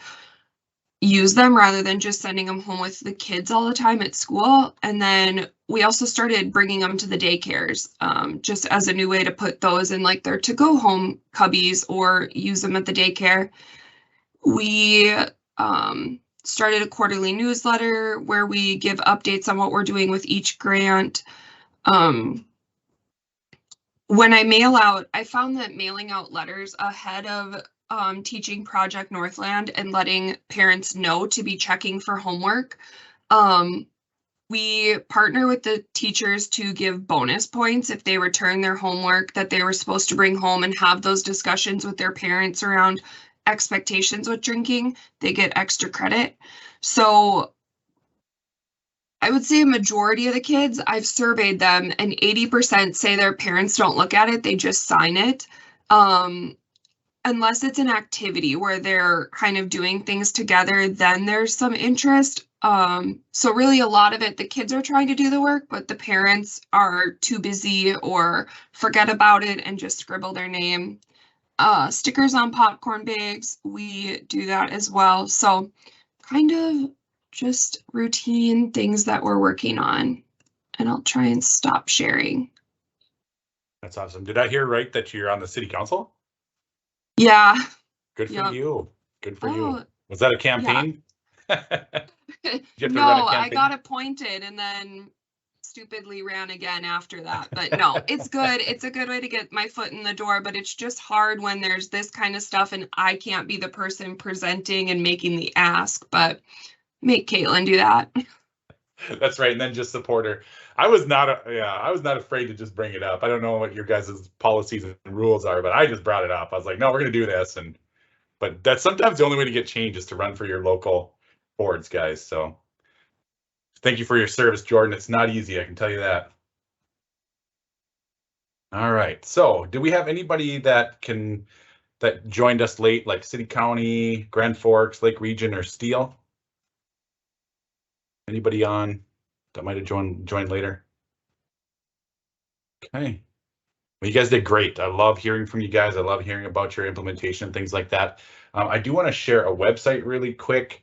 use them rather than just sending them home with the kids all the time at school. And then we also started bringing them to the daycares, just as a new way to put those in like their to-go home cubbies or use them at the daycare. We started a quarterly newsletter where we give updates on what we're doing with each grant. When I mail out, I found that mailing out letters ahead of teaching Project Northland and letting parents know to be checking for homework. We partner with the teachers to give bonus points if they return their homework that they were supposed to bring home and have those discussions with their parents around expectations with drinking. They get extra credit. So I would say a majority of the kids, I've surveyed them, and 80% say their parents don't look at it, they just sign it. Unless it's an activity where they're kind of doing things together, then there's some interest. So really a lot of it, the kids are trying to do the work, but the parents are too busy or forget about it and just scribble their name. Stickers on popcorn bags, we do that as well. So kind of just routine things that we're working on. And I'll try and stop sharing. That's awesome. Did I hear right that you're on the city council? Yeah. Good for Yep. you. Good for Oh, you. Was that a campaign? Did you have to No, run a I campaign? got appointed and then stupidly ran again after that. But no, it's good. It's a good way to get my foot in the door, but it's just hard when there's this kind of stuff and I can't be the person presenting and making the ask, but make Caitlin do that. That's right. And then just support her. I was not afraid to just bring it up. I don't know what your guys' policies and rules are, but I just brought it up. I was like, no, we're going to do this. But that's sometimes the only way to get change is to run for your local boards, guys. So thank you for your service, Jordan. It's not easy, I can tell you that. All right. So do we have anybody that joined us late, like City County, Grand Forks, Lake Region, or Steele? Anybody on that might have joined later? Okay. Well, you guys did great. I love hearing from you guys. I love hearing about your implementation, things like that. I do want to share a website really quick.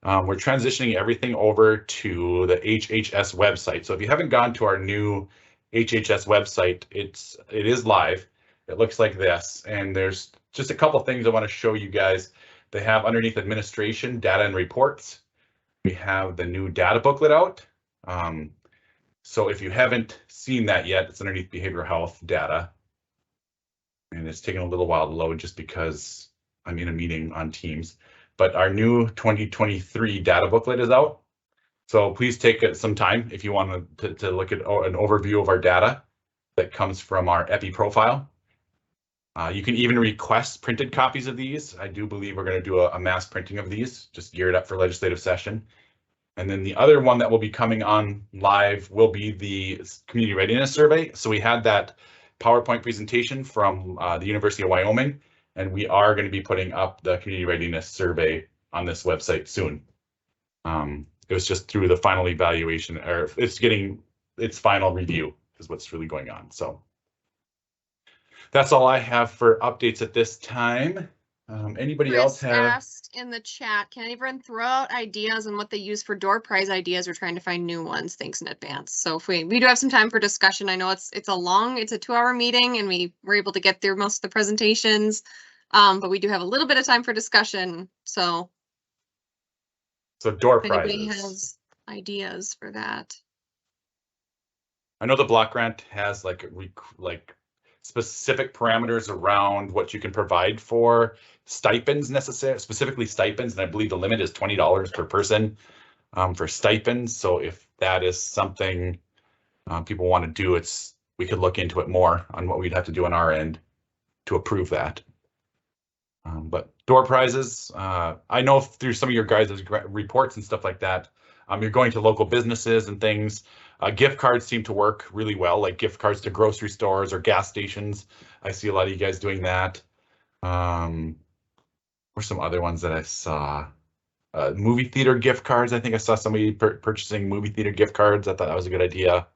We're transitioning everything over to the HHS website. So if you haven't gone to our new HHS website, it is live. It looks like this, and there's just a couple things I want to show you guys. They have underneath administration, data and reports. We have the new data booklet out. So if you haven't seen that yet, it's underneath behavioral health data. And it's taking a little while to load just because I'm in a meeting on Teams. But our new 2023 data booklet is out. So please take some time if you want to look at an overview of our data that comes from our EPI profile. You can even request printed copies of these. I do believe we're going to do a mass printing of these, just geared up for legislative session. And then the other one that will be coming on live will be the community readiness survey. So we had that PowerPoint presentation from the University of Wyoming, and we are going to be putting up the community readiness survey on this website soon. It was just through the final evaluation, or it's getting its final review is what's really going on. So that's all I have for updates at this time. Anybody else Chris have? asked in the chat, can anyone throw out ideas on what they use for door prize ideas? We're trying to find new ones. Thanks in advance. So if we do have some time for discussion, I know it's a 2-hour meeting and we were able to get through most of the presentations, but we do have a little bit of time for discussion. So door if anybody prizes. has ideas for that. I know the block grant has like specific parameters around what you can provide for stipends specifically stipends, and I believe the limit is $20 per person for stipends. So if that is something people want to do, we could look into it more on what we'd have to do on our end to approve that. But door prizes, I know through some of your guys' reports and stuff like that, you're going to local businesses and things. Gift cards seem to work really well, like gift cards to grocery stores or gas stations. I see a lot of you guys doing that. Or some other ones that I saw. Movie theater gift cards. I think I saw somebody purchasing movie theater gift cards. I thought that was a good idea.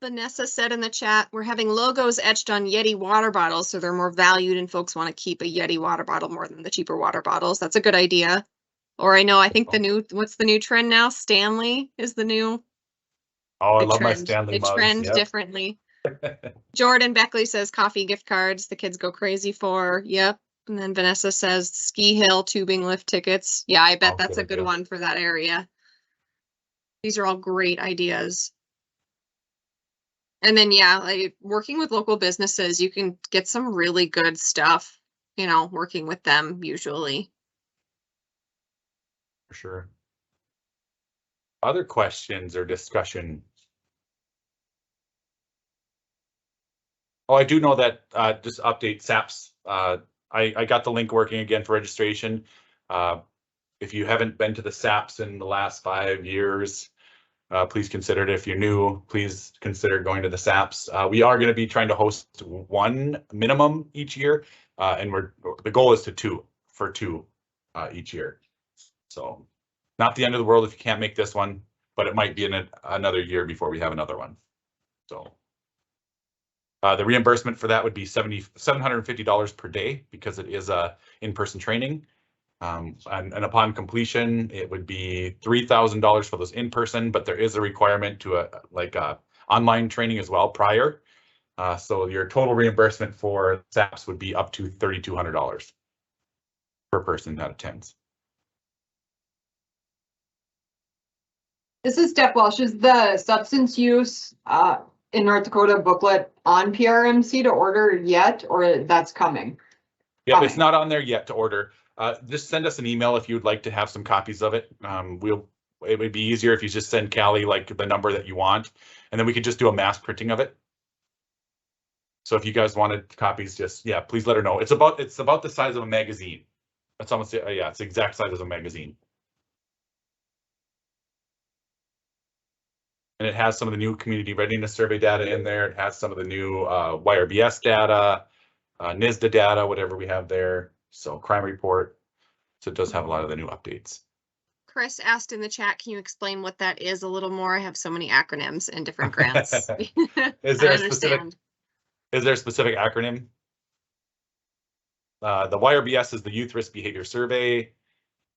Vanessa said in the chat, we're having logos etched on Yeti water bottles, so they're more valued and folks want to keep a Yeti water bottle more than the cheaper water bottles. That's a good idea. Or I think what's the new trend now? Stanley is the new. Oh, I love trend. my Stanley They mugs. trend Yep. differently. Jordan Beckley says coffee gift cards the kids go crazy for. Yep. And then Vanessa says ski hill tubing lift tickets. Yeah, I bet that's a good one for that area. These are all great ideas. And then, yeah, like working with local businesses, you can get some really good stuff, working with them usually. For sure. Other questions or discussion? Oh, I do know that just update SAPS. I got the link working again for registration. If you haven't been to the SAPS in the last 5 years, please consider it. If you're new, please consider going to the SAPS. We are going to be trying to host one minimum each year, and the goal is to two each year. So not the end of the world if you can't make this one, but it might be in another year before we have another one. So the reimbursement for that would be $750 per day because it is a in-person training. And upon completion, it would be $3,000 for those in person, but there is a requirement to online training as well prior. So your total reimbursement for SAPs would be up to $3,200 per person that attends. This is Steph Welsh. Is the substance use in North Dakota booklet on PRMC to order yet, or that's coming? Yeah, it's not on there yet to order. Just send us an email if you would like to have some copies of it. It would be easier if you just send Callie like the number that you want, and then we could just do a mass printing of it. So if you guys wanted copies, just please let her know. It's about the size of a magazine. That's almost it's the exact size of a magazine. And it has some of the new community readiness survey data in there. It has some of the new YRBS data, NISDA data, whatever we have there. So crime report. So it does have a lot of the new updates. Chris asked in the chat, can you explain what that is a little more? I have so many acronyms and different grants. Is there a specific acronym? The YRBS is the Youth Risk Behavior Survey.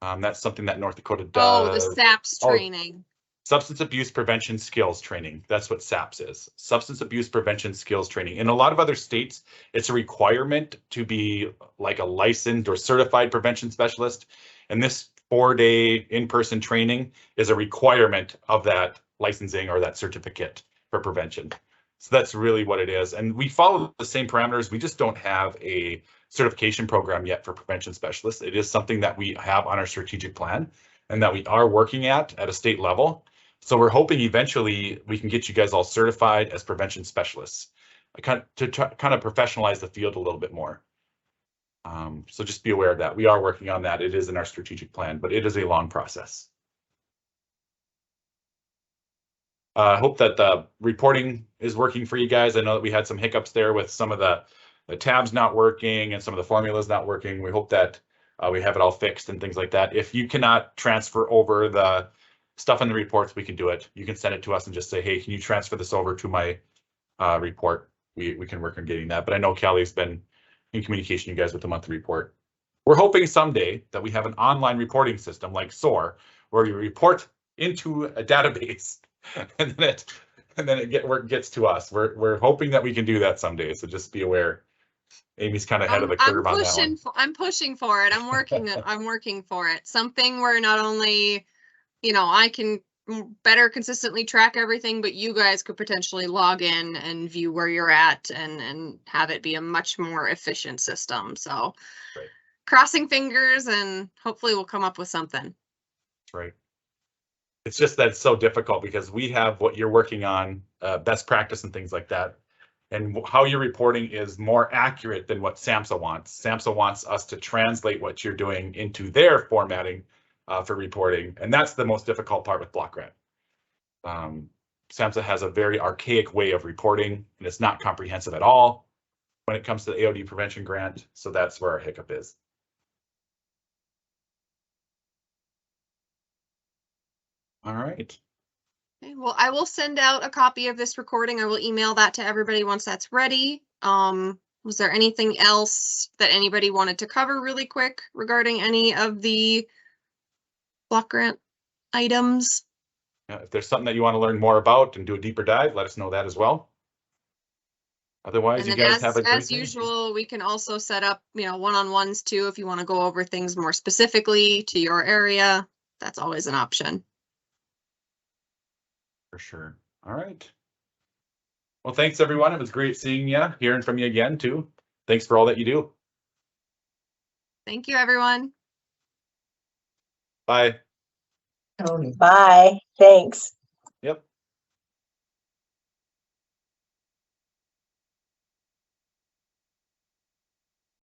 That's something that North Dakota does. Oh, the SAPS training. Substance Abuse Prevention Skills Training. That's what SAPS is. Substance Abuse Prevention Skills Training. In a lot of other states, it's a requirement to be like a licensed or certified prevention specialist. And this 4-day in-person training is a requirement of that licensing or that certificate for prevention. So that's really what it is. And we follow the same parameters. We just don't have a certification program yet for prevention specialists. It is something that we have on our strategic plan and that we are working at a state level. So we're hoping eventually we can get you guys all certified as prevention specialists, to kind of professionalize the field a little bit more. So just be aware of that. We are working on that. It is in our strategic plan, but it is a long process. I hope that the reporting is working for you guys. I know that we had some hiccups there with some of the tabs not working and some of the formulas not working. We hope that we have it all fixed and things like that. If you cannot transfer over the stuff in the reports, we can do it. You can send it to us and just say, hey, can you transfer this over to my report? We can work on getting that. But I know Callie's been in communication, you guys, with the monthly report. We're hoping someday that we have an online reporting system like SOAR, where you report into a database and then it gets to us. We're hoping that we can do that someday. So just be aware. Amy's kind of ahead of the curve on that one. I'm pushing for it. I'm working for it. Something where not only, I can better consistently track everything, but you guys could potentially log in and view where you're at and have it be a much more efficient system. So crossing fingers and hopefully we'll come up with something. That's right. It's just that it's so difficult because we have what you're working on, best practice and things like that. And how you're reporting is more accurate than what SAMHSA wants. SAMHSA wants us to translate what you're doing into their formatting for reporting. And that's the most difficult part with block grant. SAMHSA has a very archaic way of reporting and it's not comprehensive at all when it comes to the AOD prevention grant. So that's where our hiccup is. All right. Okay, well, I will send out a copy of this recording. I will email that to everybody once that's ready. Was there anything else that anybody wanted to cover really quick regarding any of the block grant items? If there's something that you want to learn more about and do a deeper dive, let us know that as well. Otherwise, you guys have a great as usual, we can also set up, one-on-ones too, if you want to go over things more specifically to your area. That's always an option. For sure. All right. Well, thanks everyone. It was great seeing you, hearing from you again too. Thanks for all that you do. Thank you, everyone. Bye. Bye. Thanks.